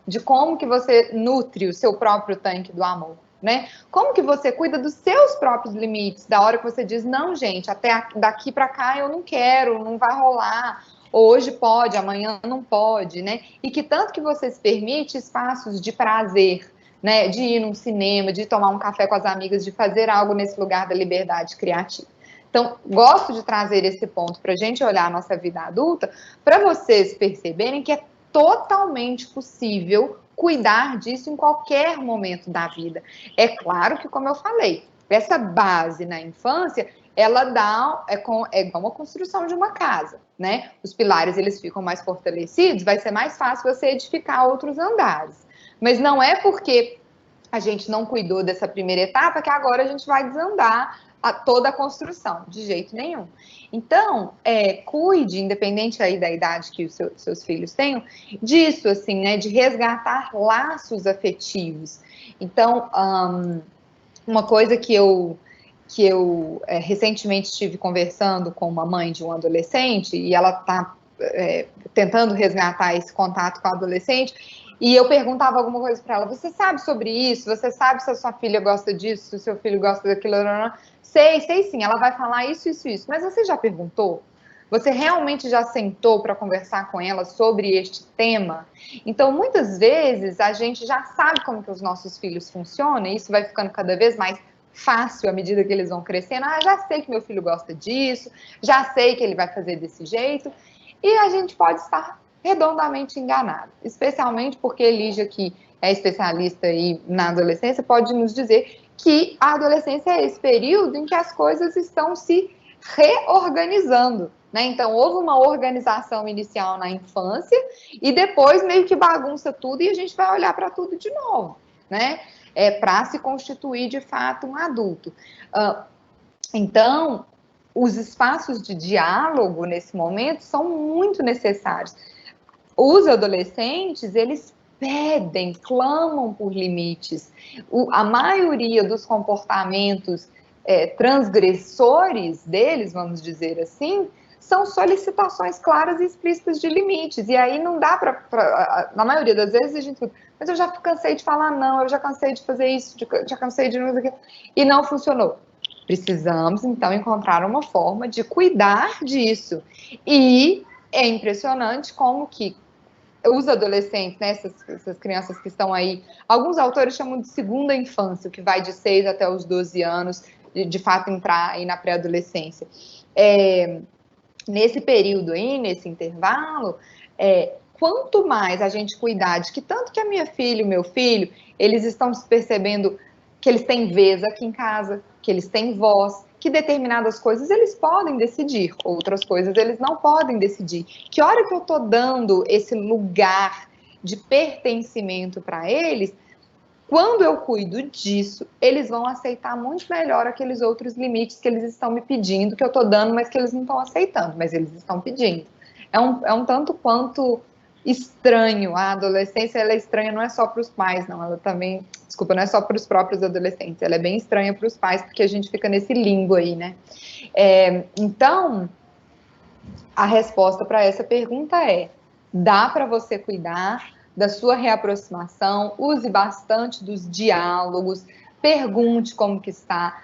De como que você nutre o seu próprio tanque do amor, né? Como que você cuida dos seus próprios limites, da hora que você diz, não, gente, até daqui para cá eu não quero, não vai rolar, hoje pode, amanhã não pode, né? E que tanto que você se permite espaços de prazer, né? De ir num cinema, de tomar um café com as amigas, de fazer algo nesse lugar da liberdade criativa. Então, gosto de trazer esse ponto para a gente olhar a nossa vida adulta, para vocês perceberem que é totalmente possível cuidar disso em qualquer momento da vida. É claro que, como eu falei, essa base na infância, ela é igual uma construção de uma casa, né? Os pilares, eles ficam mais fortalecidos, vai ser mais fácil você edificar outros andares. Mas não é porque a gente não cuidou dessa primeira etapa que agora a gente vai desandar toda a construção, de jeito nenhum. Então, cuide, independente aí da idade que os seus filhos tenham, disso, assim, né, de resgatar laços afetivos. Então, uma coisa que eu recentemente estive conversando com uma mãe de um adolescente, e ela está tentando resgatar esse contato com a adolescente, e eu perguntava alguma coisa para ela, você sabe sobre isso? Você sabe se a sua filha gosta disso, se o seu filho gosta daquilo? Sei sim, ela vai falar isso, mas você já perguntou? Você realmente já sentou para conversar com ela sobre este tema? Então, muitas vezes, a gente já sabe como que os nossos filhos funcionam, e isso vai ficando cada vez mais fácil à medida que eles vão crescendo. Já sei que meu filho gosta disso, já sei que ele vai fazer desse jeito, e a gente pode estar redondamente enganado, especialmente porque Lígia, que é especialista aí na adolescência, pode nos dizer que a adolescência é esse período em que as coisas estão se reorganizando, né? Então, houve uma organização inicial na infância e depois meio que bagunça tudo e a gente vai olhar para tudo de novo, né? Para se constituir de fato um adulto. Então, os espaços de diálogo nesse momento são muito necessários. Os adolescentes, eles pedem, clamam por limites. A maioria dos comportamentos transgressores deles, vamos dizer assim, são solicitações claras e explícitas de limites. E aí não dá para na maioria das vezes, a gente fala, mas eu já cansei de falar não, eu já cansei de fazer isso, já cansei de não fazer aquilo, e não funcionou. Precisamos, então, encontrar uma forma de cuidar disso. E é impressionante como que os adolescentes, né, essas crianças que estão aí, alguns autores chamam de segunda infância, que vai de 6 até os 12 anos, de fato entrar aí na pré-adolescência. Nesse período aí, nesse intervalo, quanto mais a gente cuidar de que tanto que a minha filha e o meu filho, eles estão se percebendo que eles têm vez aqui em casa, que eles têm voz, que determinadas coisas eles podem decidir, outras coisas eles não podem decidir. Que hora que eu estou dando esse lugar de pertencimento para eles, quando eu cuido disso, eles vão aceitar muito melhor aqueles outros limites que eles estão me pedindo, que eu estou dando, mas que eles não estão aceitando, mas eles estão pedindo. É um tanto quanto estranho. A adolescência, ela é estranha não é só para os pais, não, ela também, desculpa, não é só para os próprios adolescentes, ela é bem estranha para os pais, porque a gente fica nesse limbo aí, né? Então, a resposta para essa pergunta dá para você cuidar da sua reaproximação, use bastante dos diálogos, pergunte como que está,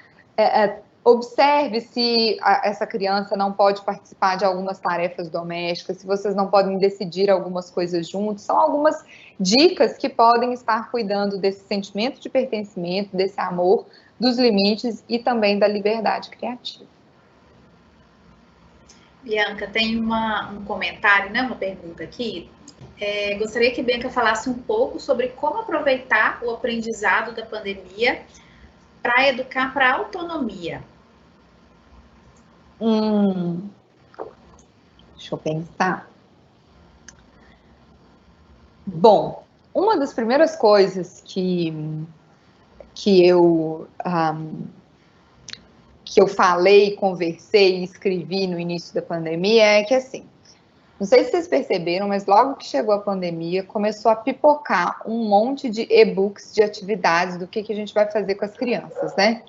observe se essa criança não pode participar de algumas tarefas domésticas, se vocês não podem decidir algumas coisas juntos. São algumas dicas que podem estar cuidando desse sentimento de pertencimento, desse amor, dos limites e também da liberdade criativa. Bianca, tem um comentário, né, uma pergunta aqui. Gostaria que Bianca falasse um pouco sobre como aproveitar o aprendizado da pandemia para educar para a autonomia. Deixa eu pensar. Bom, uma das primeiras coisas que eu falei, conversei e escrevi no início da pandemia é que, assim, não sei se vocês perceberam, mas logo que chegou a pandemia, começou a pipocar um monte de e-books de atividades do que a gente vai fazer com as crianças, né?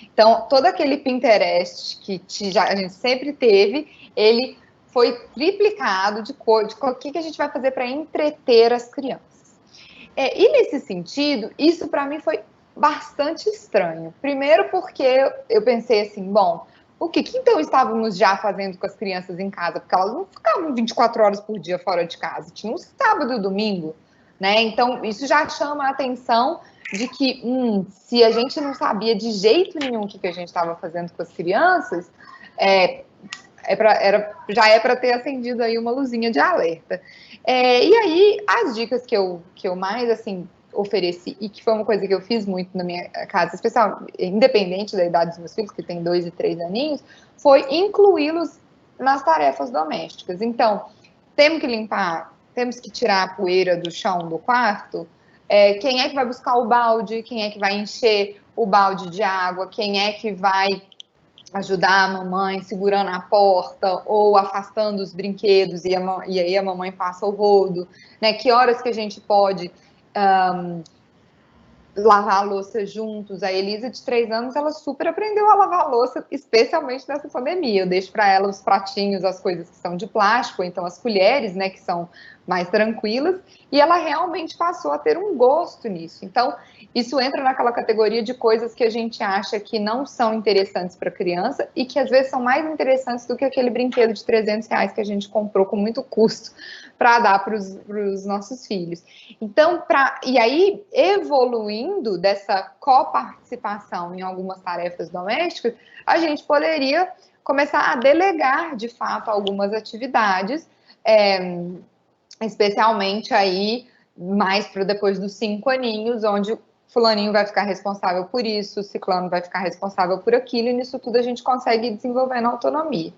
Então, todo aquele Pinterest que a gente sempre teve, ele foi triplicado de o que a gente vai fazer para entreter as crianças. E nesse sentido, isso para mim foi bastante estranho. Primeiro porque eu pensei assim, bom, o que então estávamos já fazendo com as crianças em casa? Porque elas não ficavam 24 horas por dia fora de casa, tinha um sábado e domingo, né? Então, isso já chama a atenção de que, se a gente não sabia de jeito nenhum o que a gente estava fazendo com as crianças, já é para ter acendido aí uma luzinha de alerta. E aí, as dicas que eu mais, assim, ofereci, e que foi uma coisa que eu fiz muito na minha casa, especial, independente da idade dos meus filhos, que tem 2 e 3 aninhos, foi incluí-los nas tarefas domésticas. Então, temos que limpar, temos que tirar a poeira do chão do quarto, quem é que vai buscar o balde, quem é que vai encher o balde de água, quem é que vai ajudar a mamãe segurando a porta ou afastando os brinquedos e aí a mamãe passa o rodo, né? Que horas que a gente pode lavar a louça juntos. A Elisa, de 3 anos, ela super aprendeu a lavar a louça, especialmente nessa pandemia. Eu deixo para ela os pratinhos, as coisas que são de plástico, então as colheres, né, que são mais tranquilas, e ela realmente passou a ter um gosto nisso. Então, isso entra naquela categoria de coisas que a gente acha que não são interessantes para criança e que às vezes são mais interessantes do que aquele brinquedo de R$ 300 que a gente comprou com muito custo para dar para os nossos filhos. Então, e aí, evoluindo dessa coparticipação em algumas tarefas domésticas, a gente poderia começar a delegar, de fato, algumas atividades, especialmente aí, mais para depois dos 5 aninhos, onde fulaninho vai ficar responsável por isso, o ciclano vai ficar responsável por aquilo, e nisso tudo a gente consegue ir desenvolvendo autonomia.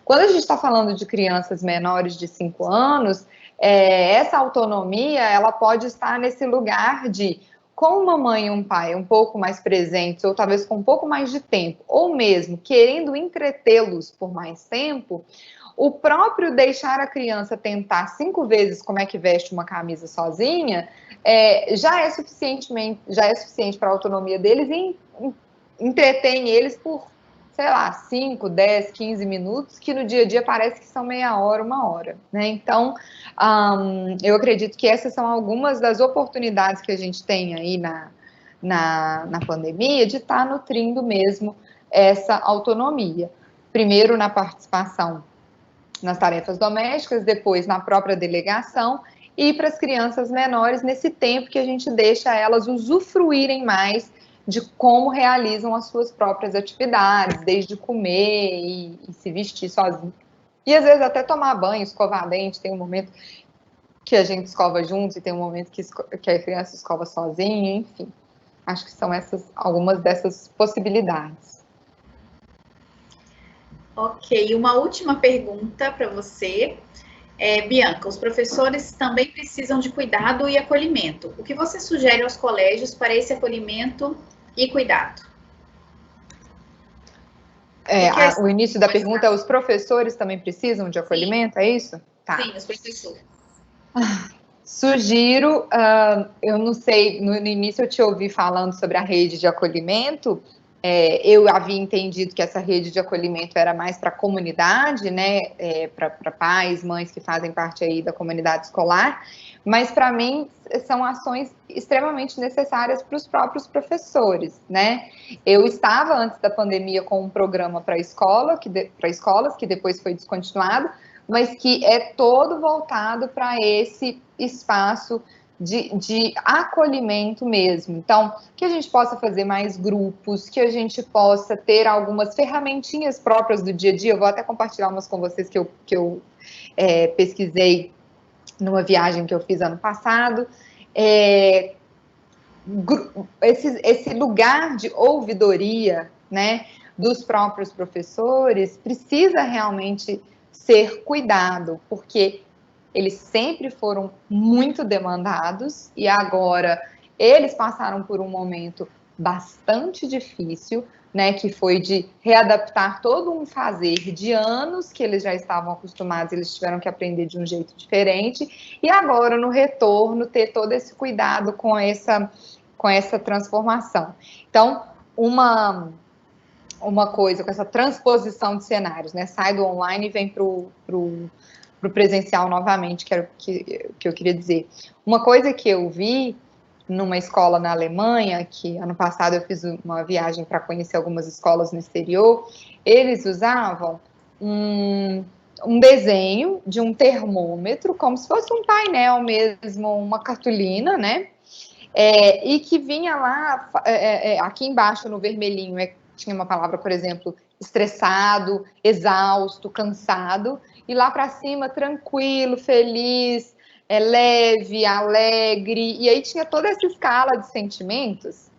Quando a gente está falando de crianças menores de 5 anos, essa autonomia, ela pode estar nesse lugar de, com uma mãe e um pai um pouco mais presentes, ou talvez com um pouco mais de tempo, ou mesmo querendo entretê-los por mais tempo, o próprio deixar a criança tentar 5 vezes como é que veste uma camisa sozinha, já é suficiente para a autonomia deles e entretém eles por, sei lá, 5, 10, 15 minutos, que no dia a dia parece que são meia hora, 1 hora, né? Então, eu acredito que essas são algumas das oportunidades que a gente tem aí na pandemia de estar nutrindo mesmo essa autonomia. Primeiro na participação nas tarefas domésticas, depois na própria delegação, e para as crianças menores nesse tempo que a gente deixa elas usufruírem mais de como realizam as suas próprias atividades, desde comer e se vestir sozinho. E às vezes até tomar banho, escovar dente, tem um momento que a gente escova juntos e tem um momento que a criança escova sozinha, enfim. Acho que são algumas dessas possibilidades. Ok, uma última pergunta para você. Bianca, os professores também precisam de cuidado e acolhimento. O que você sugere aos colégios para esse acolhimento e cuidado? O início da pergunta é: os professores também precisam de acolhimento, sim. É isso? Tá. Sim, os professores. Sugiro, eu não sei, no início eu te ouvi falando sobre a rede de acolhimento, eu havia entendido que essa rede de acolhimento era mais para a comunidade, né, para pais, mães que fazem parte aí da comunidade escolar, mas para mim são ações extremamente necessárias para os próprios professores, né? Eu estava antes da pandemia com um programa para escolas, que depois foi descontinuado, mas que é todo voltado para esse espaço de acolhimento mesmo. Então, que a gente possa fazer mais grupos, que a gente possa ter algumas ferramentinhas próprias do dia a dia. Eu vou até compartilhar umas com vocês que eu pesquisei numa viagem que eu fiz ano passado. Esse lugar de ouvidoria, né, dos próprios professores precisa realmente ser cuidado, porque eles sempre foram muito demandados e agora eles passaram por um momento bastante difícil, né, que foi de readaptar todo um fazer de anos que eles já estavam acostumados, eles tiveram que aprender de um jeito diferente, e agora no retorno ter todo esse cuidado com essa transformação. Então, uma coisa, com essa transposição de cenários, né, sai do online e vem para o presencial novamente, que era o que eu queria dizer. Uma coisa que eu vi numa escola na Alemanha, que ano passado eu fiz uma viagem para conhecer algumas escolas no exterior, eles usavam um desenho de um termômetro, como se fosse um painel mesmo, uma cartolina, né? E que vinha lá, aqui embaixo no vermelhinho, tinha uma palavra, por exemplo, estressado, exausto, cansado, e lá para cima, tranquilo, feliz, leve, alegre, e aí tinha toda essa escala de sentimentos,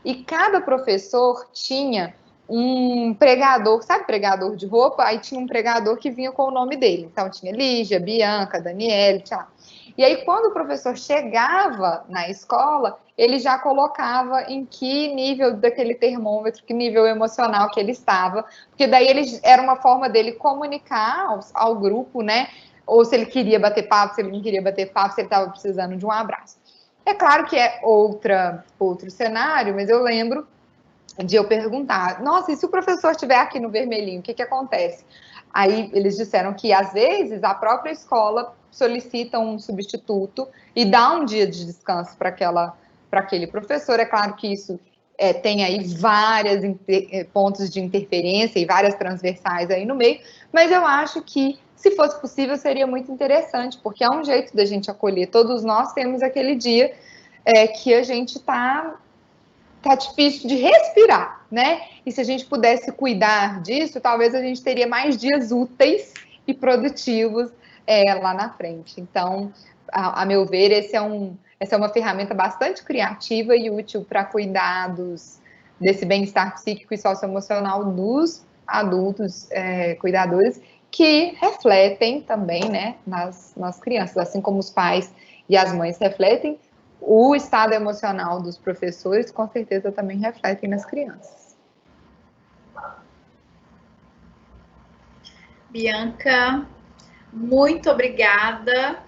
e cada professor tinha um pregador, sabe pregador de roupa? Aí tinha um pregador que vinha com o nome dele. Então tinha Lígia, Bianca, Daniele, tinha lá. E aí quando o professor chegava na escola, ele já colocava em que nível daquele termômetro, que nível emocional que ele estava, porque daí ele, era uma forma dele comunicar ao grupo, né? Ou se ele queria bater papo, se ele não queria bater papo, se ele estava precisando de um abraço. É claro que é outro cenário, mas eu lembro de eu perguntar, nossa, e se o professor estiver aqui no vermelhinho, o que acontece? Aí eles disseram que, às vezes, a própria escola solicita um substituto e dá um dia de descanso para aquele professor. É claro que isso tem aí vários pontos de interferência e várias transversais aí no meio, mas eu acho que, se fosse possível, seria muito interessante, porque é um jeito da gente acolher. Todos nós temos aquele dia que a gente tá difícil de respirar, né? E se a gente pudesse cuidar disso, talvez a gente teria mais dias úteis e produtivos lá na frente. Então, a meu ver, essa é uma ferramenta bastante criativa e útil para cuidados desse bem-estar psíquico e socioemocional dos adultos cuidadores, que refletem também, né, nas crianças, assim como os pais e as mães refletem. O estado emocional dos professores, com certeza, também refletem nas crianças. Bianca, muito obrigada.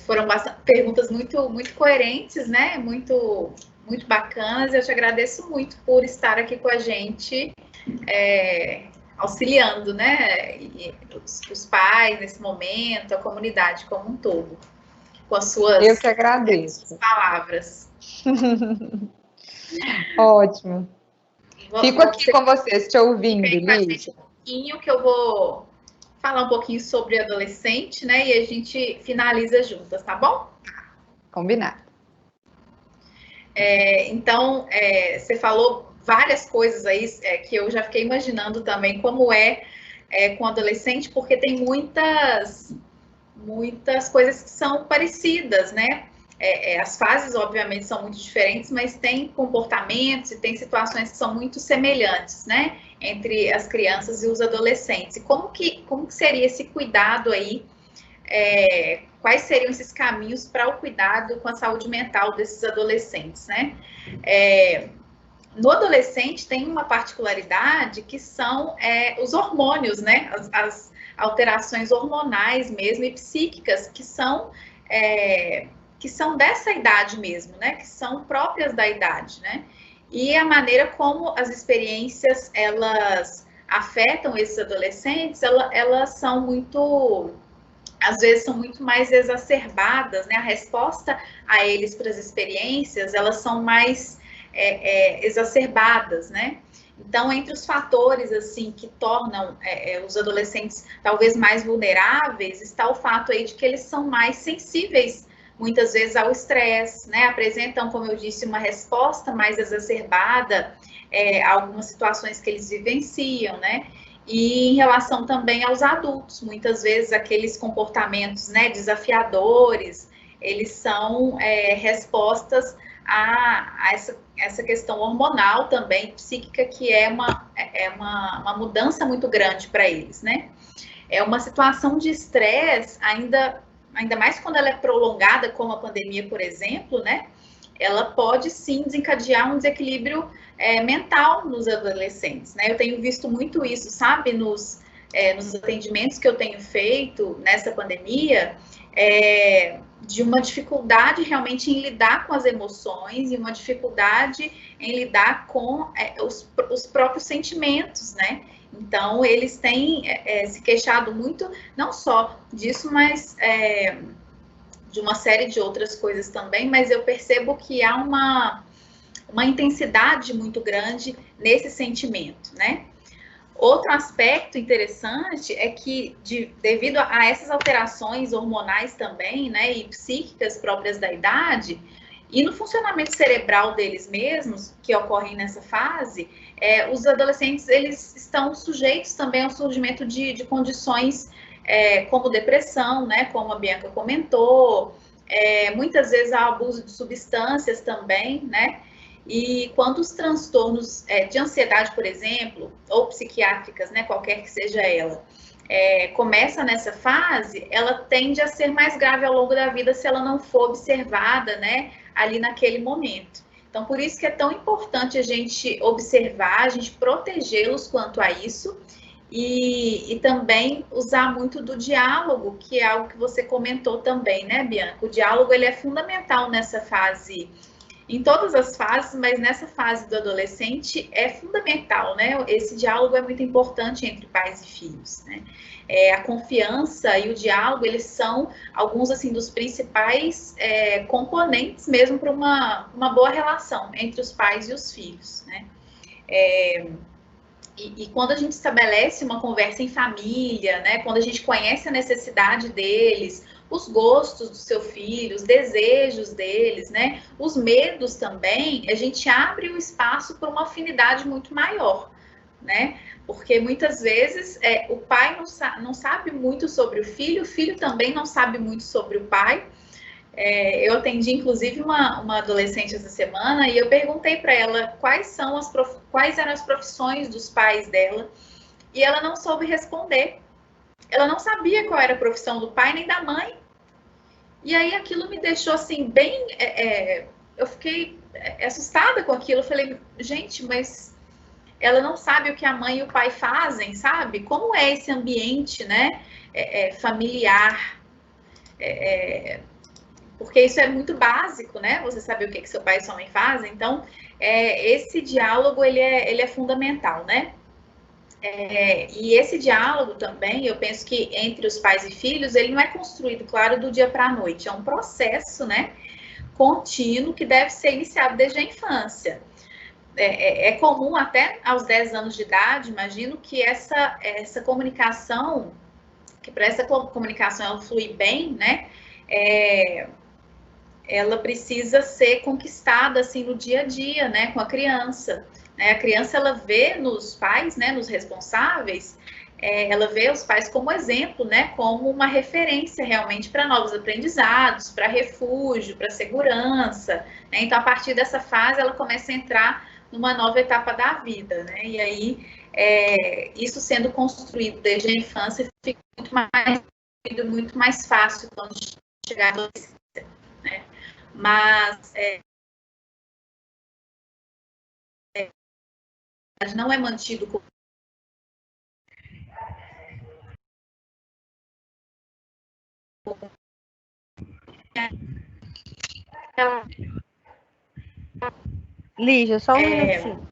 Foram perguntas muito coerentes, né? Muito bacanas. Eu te agradeço muito por estar aqui com a gente, auxiliando, né? Os pais nesse momento, a comunidade como um todo. Com as suas Eu que agradeço. Palavras. Ótimo. Fico aqui com vocês, te ouvindo, Lígia. Um pouquinho que eu vou falar um pouquinho sobre adolescente, né? E a gente finaliza juntas, tá bom? Combinado. Então, você falou várias coisas aí que eu já fiquei imaginando também como com adolescente, porque tem muitas coisas que são parecidas, né? As fases, obviamente, são muito diferentes, mas tem comportamentos e tem situações que são muito semelhantes, né? Entre as crianças e os adolescentes. E como que seria esse cuidado aí? Quais seriam esses caminhos para o cuidado com a saúde mental desses adolescentes, né? No adolescente tem uma particularidade que são os hormônios, né? As alterações hormonais mesmo e psíquicas que são dessa idade mesmo, né? Que são próprias da idade, né? E a maneira como as experiências elas afetam esses adolescentes, elas são às vezes são muito mais exacerbadas, né? A resposta a eles para as experiências, elas são mais exacerbadas, né? Então, entre os fatores assim que tornam os adolescentes talvez mais vulneráveis, está o fato aí de que eles são mais sensíveis muitas vezes ao estresse, né? Apresentam, como eu disse, uma resposta mais exacerbada a algumas situações que eles vivenciam, né? E em relação também aos adultos, muitas vezes aqueles comportamentos, né, desafiadores, eles são respostas a essa questão hormonal também, psíquica, que é uma mudança muito grande para eles, né? É uma situação de estresse, ainda mais quando ela é prolongada, como a pandemia, por exemplo, né? Ela pode sim desencadear um desequilíbrio mental nos adolescentes, né? Eu tenho visto muito isso, sabe? Nos atendimentos que eu tenho feito nessa pandemia, de uma dificuldade realmente em lidar com as emoções e uma dificuldade em lidar com os próprios sentimentos, né? Então, eles têm se queixado muito, não só disso, mas de uma série de outras coisas também, mas eu percebo que há uma intensidade muito grande nesse sentimento, né? Outro aspecto interessante é que, devido a essas alterações hormonais também, né, e psíquicas próprias da idade, e no funcionamento cerebral deles mesmos, que ocorrem nessa fase, os adolescentes, eles estão sujeitos também ao surgimento de condições como depressão, né, como a Bianca comentou, muitas vezes há abuso de substâncias também, né, e quando os transtornos de ansiedade, por exemplo, ou psiquiátricas, né, qualquer que seja ela, começa nessa fase, ela tende a ser mais grave ao longo da vida se ela não for observada, né, ali naquele momento. Então, por isso que é tão importante a gente observar, a gente protegê-los quanto a isso, e também usar muito do diálogo, que é algo que você comentou também, né, Bianca? O diálogo, ele é fundamental nessa fase, em todas as fases, mas nessa fase do adolescente é fundamental, né? Esse diálogo é muito importante entre pais e filhos, né? A confiança e o diálogo, eles são alguns, assim, dos principais componentes mesmo para uma boa relação entre os pais e os filhos, né? E quando a gente estabelece uma conversa em família, né, quando a gente conhece a necessidade deles, os gostos do seu filho, os desejos deles, né, os medos também, a gente abre o espaço para uma afinidade muito maior, né? Porque muitas vezes o pai não sabe muito sobre o filho também não sabe muito sobre o pai. Eu atendi, inclusive, uma adolescente essa semana e eu perguntei para ela quais eram as profissões dos pais dela e ela não soube responder. Ela não sabia qual era a profissão do pai nem da mãe. E aí aquilo me deixou assim bem... eu fiquei assustada com aquilo. Eu falei, gente, mas ela não sabe o que a mãe e o pai fazem, sabe? Como é esse ambiente, né, familiar? Porque isso é muito básico, né? Você saber o que seu pai e sua mãe fazem. Então, esse diálogo, ele é fundamental, né? E esse diálogo também, eu penso que entre os pais e filhos, ele não é construído, claro, do dia para a noite. É um processo, né, contínuo que deve ser iniciado desde a infância. É comum até aos 10 anos de idade, imagino que essa comunicação, que para essa comunicação ela fluir bem, né, ela precisa ser conquistada assim no dia a dia, né, com a criança. A criança, ela vê nos pais, né, nos responsáveis, ela vê os pais como exemplo, né, como uma referência realmente para novos aprendizados, para refúgio, para segurança, né? Então, a partir dessa fase, ela começa a entrar numa nova etapa da vida, né? E aí, isso sendo construído desde a infância, fica muito mais fácil quando chegar a adolescência, né? Mas não é mantido como Lígia, só um minutinho.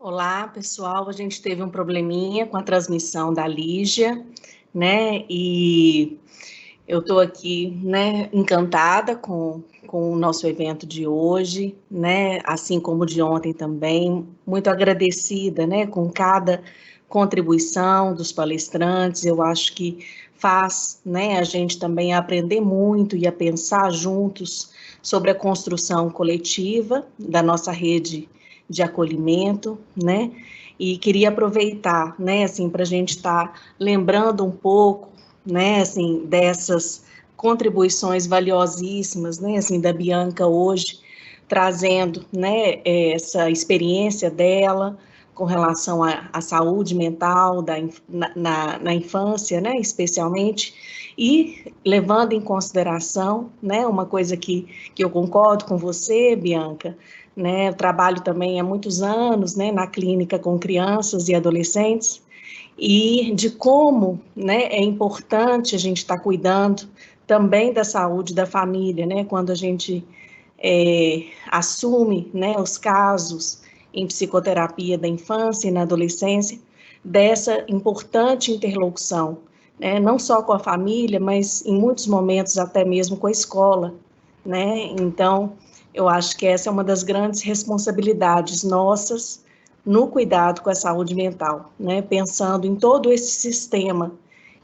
Olá, pessoal. A gente teve um probleminha com a transmissão da Lígia, né? E eu estou aqui, né, encantada com o nosso evento de hoje, né? Assim como de ontem também, muito agradecida, né, com cada contribuição dos palestrantes. Eu acho que faz, né, a gente também aprender muito e a pensar juntos sobre a construção coletiva da nossa rede de acolhimento, né? E queria aproveitar, né, assim, para a gente estar lembrando um pouco, né, assim, dessas contribuições valiosíssimas, né, assim, da Bianca hoje, trazendo, né, essa experiência dela com relação à saúde mental na infância, né, especialmente, e levando em consideração, né, uma coisa que eu concordo com você, Bianca, né? Eu trabalho também há muitos anos, né, na clínica com crianças e adolescentes, e de como, né, é importante a gente estar cuidando também da saúde da família, né, quando a gente assume, né, os casos em psicoterapia da infância e na adolescência, dessa importante interlocução, né, não só com a família, mas em muitos momentos até mesmo com a escola, né, então eu acho que essa é uma das grandes responsabilidades nossas no cuidado com a saúde mental, né, pensando em todo esse sistema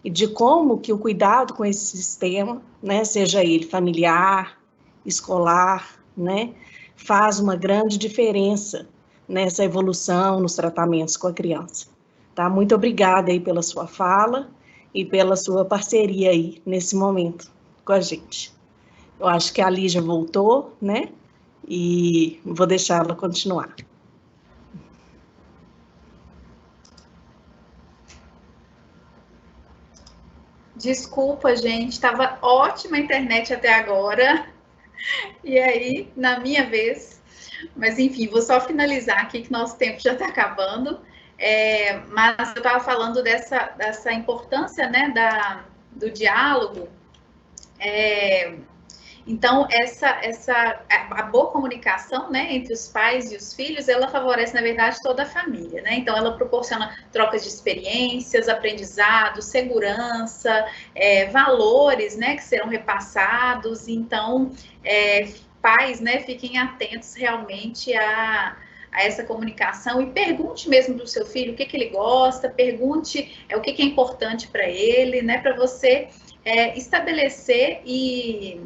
e de como que o cuidado com esse sistema, né, seja ele familiar, escolar, né, faz uma grande diferença nessa evolução, nos tratamentos com a criança. Tá? Muito obrigada aí pela sua fala e pela sua parceria aí nesse momento com a gente. Eu acho que a Lígia voltou, né, e vou deixar ela continuar. Desculpa, gente, estava ótima a internet até agora. E aí, na minha vez, mas enfim, vou só finalizar aqui que nosso tempo já está acabando. Mas eu estava falando dessa importância, né, do diálogo. Então, a boa comunicação, né, entre os pais e os filhos, ela favorece, na verdade, toda a família, né? Então, ela proporciona trocas de experiências, aprendizado, segurança, valores, né, que serão repassados. Então, pais, né, fiquem atentos realmente a essa comunicação e pergunte mesmo do seu filho o que ele gosta, pergunte o que é importante para ele, né, para você estabelecer e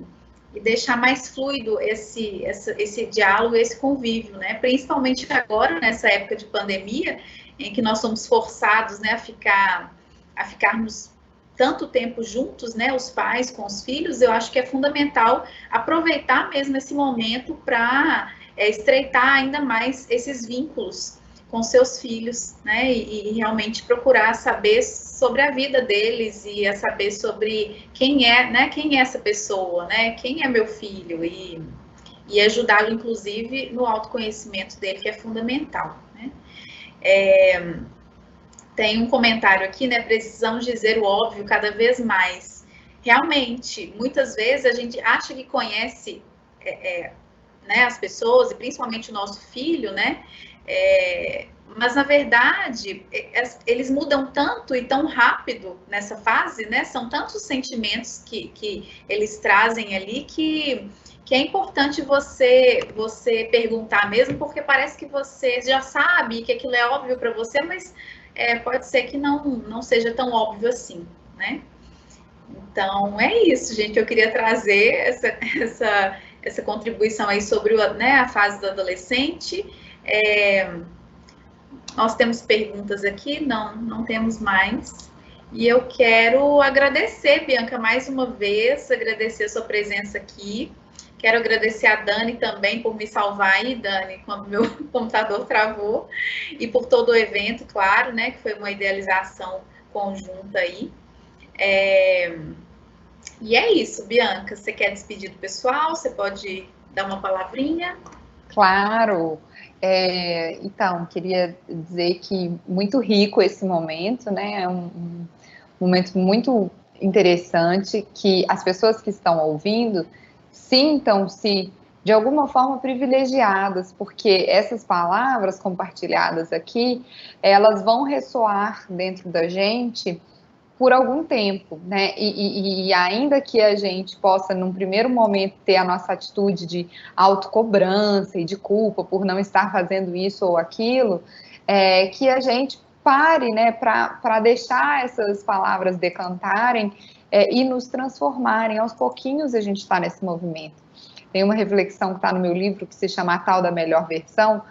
deixar mais fluido esse diálogo, esse convívio, né? Principalmente agora, nessa época de pandemia, em que nós somos forçados, né, a ficarmos tanto tempo juntos, né, os pais com os filhos. Eu acho que é fundamental aproveitar mesmo esse momento para estreitar ainda mais esses vínculos com seus filhos, né, e realmente procurar saber sobre a vida deles e a saber sobre quem é, né, quem é essa pessoa, né, quem é meu filho e ajudá-lo, inclusive, no autoconhecimento dele, que é fundamental, né. Tem um comentário aqui, né, precisamos dizer o óbvio cada vez mais. Realmente, muitas vezes a gente acha que conhece né, as pessoas, e principalmente o nosso filho, né, mas na verdade eles mudam tanto e tão rápido nessa fase, né? São tantos sentimentos que eles trazem ali que é importante você perguntar mesmo, porque parece que você já sabe que aquilo é óbvio para você, mas pode ser que não seja tão óbvio assim, né? Então é isso, gente. Eu queria trazer essa contribuição aí sobre né, a fase do adolescente. Nós temos perguntas aqui? Não temos mais. E eu quero agradecer, Bianca, mais uma vez, agradecer a sua presença aqui. Quero agradecer a Dani também por me salvar aí, Dani, quando meu computador travou. E por todo o evento, claro, né, que foi uma idealização conjunta aí. E é isso, Bianca. Você quer despedir do pessoal? Você pode dar uma palavrinha? Claro. Então, queria dizer que muito rico esse momento, né? É um momento muito interessante, que as pessoas que estão ouvindo sintam-se de alguma forma privilegiadas, porque essas palavras compartilhadas aqui, elas vão ressoar dentro da gente por algum tempo, né? E ainda que a gente possa, num primeiro momento, ter a nossa atitude de autocobrança e de culpa por não estar fazendo isso ou aquilo, que a gente pare, né, para deixar essas palavras decantarem e nos transformarem. Aos pouquinhos a gente está nesse movimento. Tem uma reflexão que está no meu livro que se chama A Tal da Melhor Versão,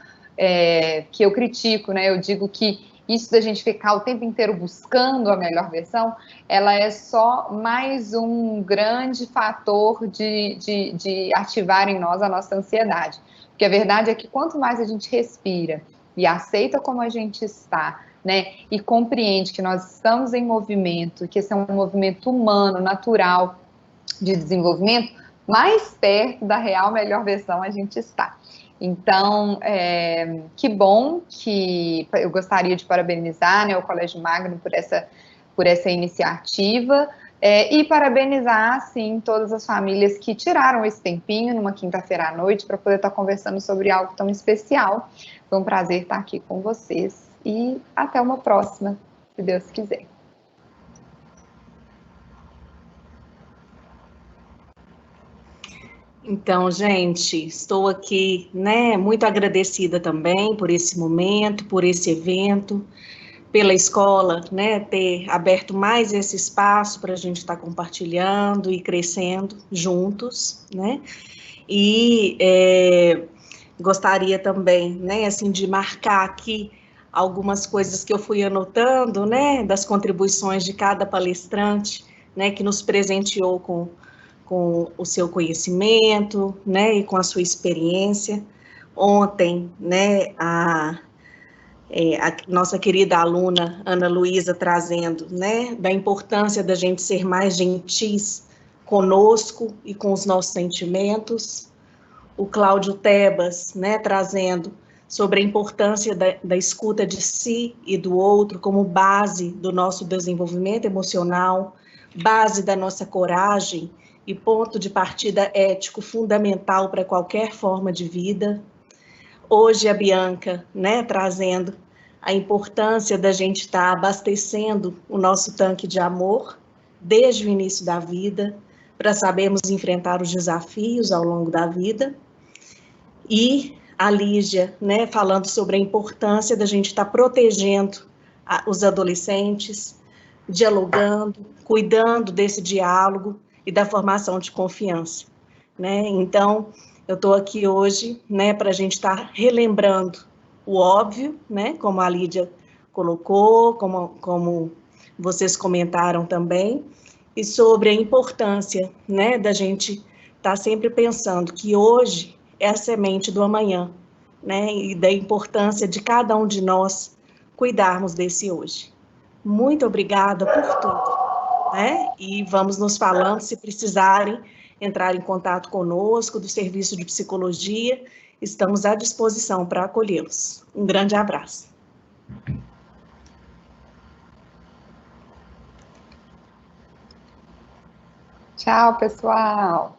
que eu critico, né? Eu digo que isso da gente ficar o tempo inteiro buscando a melhor versão, ela é só mais um grande fator de ativar em nós a nossa ansiedade. Porque a verdade é que quanto mais a gente respira e aceita como a gente está, né, e compreende que nós estamos em movimento, que esse é um movimento humano, natural de desenvolvimento, mais perto da real melhor versão a gente está. Então, que bom que eu gostaria de parabenizar, né, o Colégio Magno por essa iniciativa, e parabenizar, sim, todas as famílias que tiraram esse tempinho numa quinta-feira à noite para poder estar conversando sobre algo tão especial. Foi um prazer estar aqui com vocês e até uma próxima, se Deus quiser. Então, gente, estou aqui, né, muito agradecida também por esse momento, por esse evento, pela escola, né, ter aberto mais esse espaço para a gente estar compartilhando e crescendo juntos, né, e gostaria também, né, assim, de marcar aqui algumas coisas que eu fui anotando, né, das contribuições de cada palestrante, né, que nos presenteou com o seu conhecimento, né, e com a sua experiência. Ontem, né, a nossa querida aluna Ana Luísa trazendo, né, da importância da gente ser mais gentis conosco e com os nossos sentimentos. O Cláudio Tebas, né, trazendo sobre a importância da escuta de si e do outro como base do nosso desenvolvimento emocional, base da nossa coragem e ponto de partida ético fundamental para qualquer forma de vida. Hoje a Bianca, né, trazendo a importância da gente estar abastecendo o nosso tanque de amor desde o início da vida, para sabermos enfrentar os desafios ao longo da vida. E a Lígia, né, falando sobre a importância da gente estar protegendo os adolescentes, dialogando, cuidando desse diálogo e da formação de confiança, né? Então, eu estou aqui hoje, né, para a gente estar relembrando o óbvio, né, como a Lídia colocou, como vocês comentaram também, e sobre a importância, né, da gente estar sempre pensando que hoje é a semente do amanhã, né, e da importância de cada um de nós cuidarmos desse hoje. Muito obrigada por tudo, né? E vamos nos falando, se precisarem entrar em contato conosco, do Serviço de Psicologia, estamos à disposição para acolhê-los. Um grande abraço. Tchau, pessoal!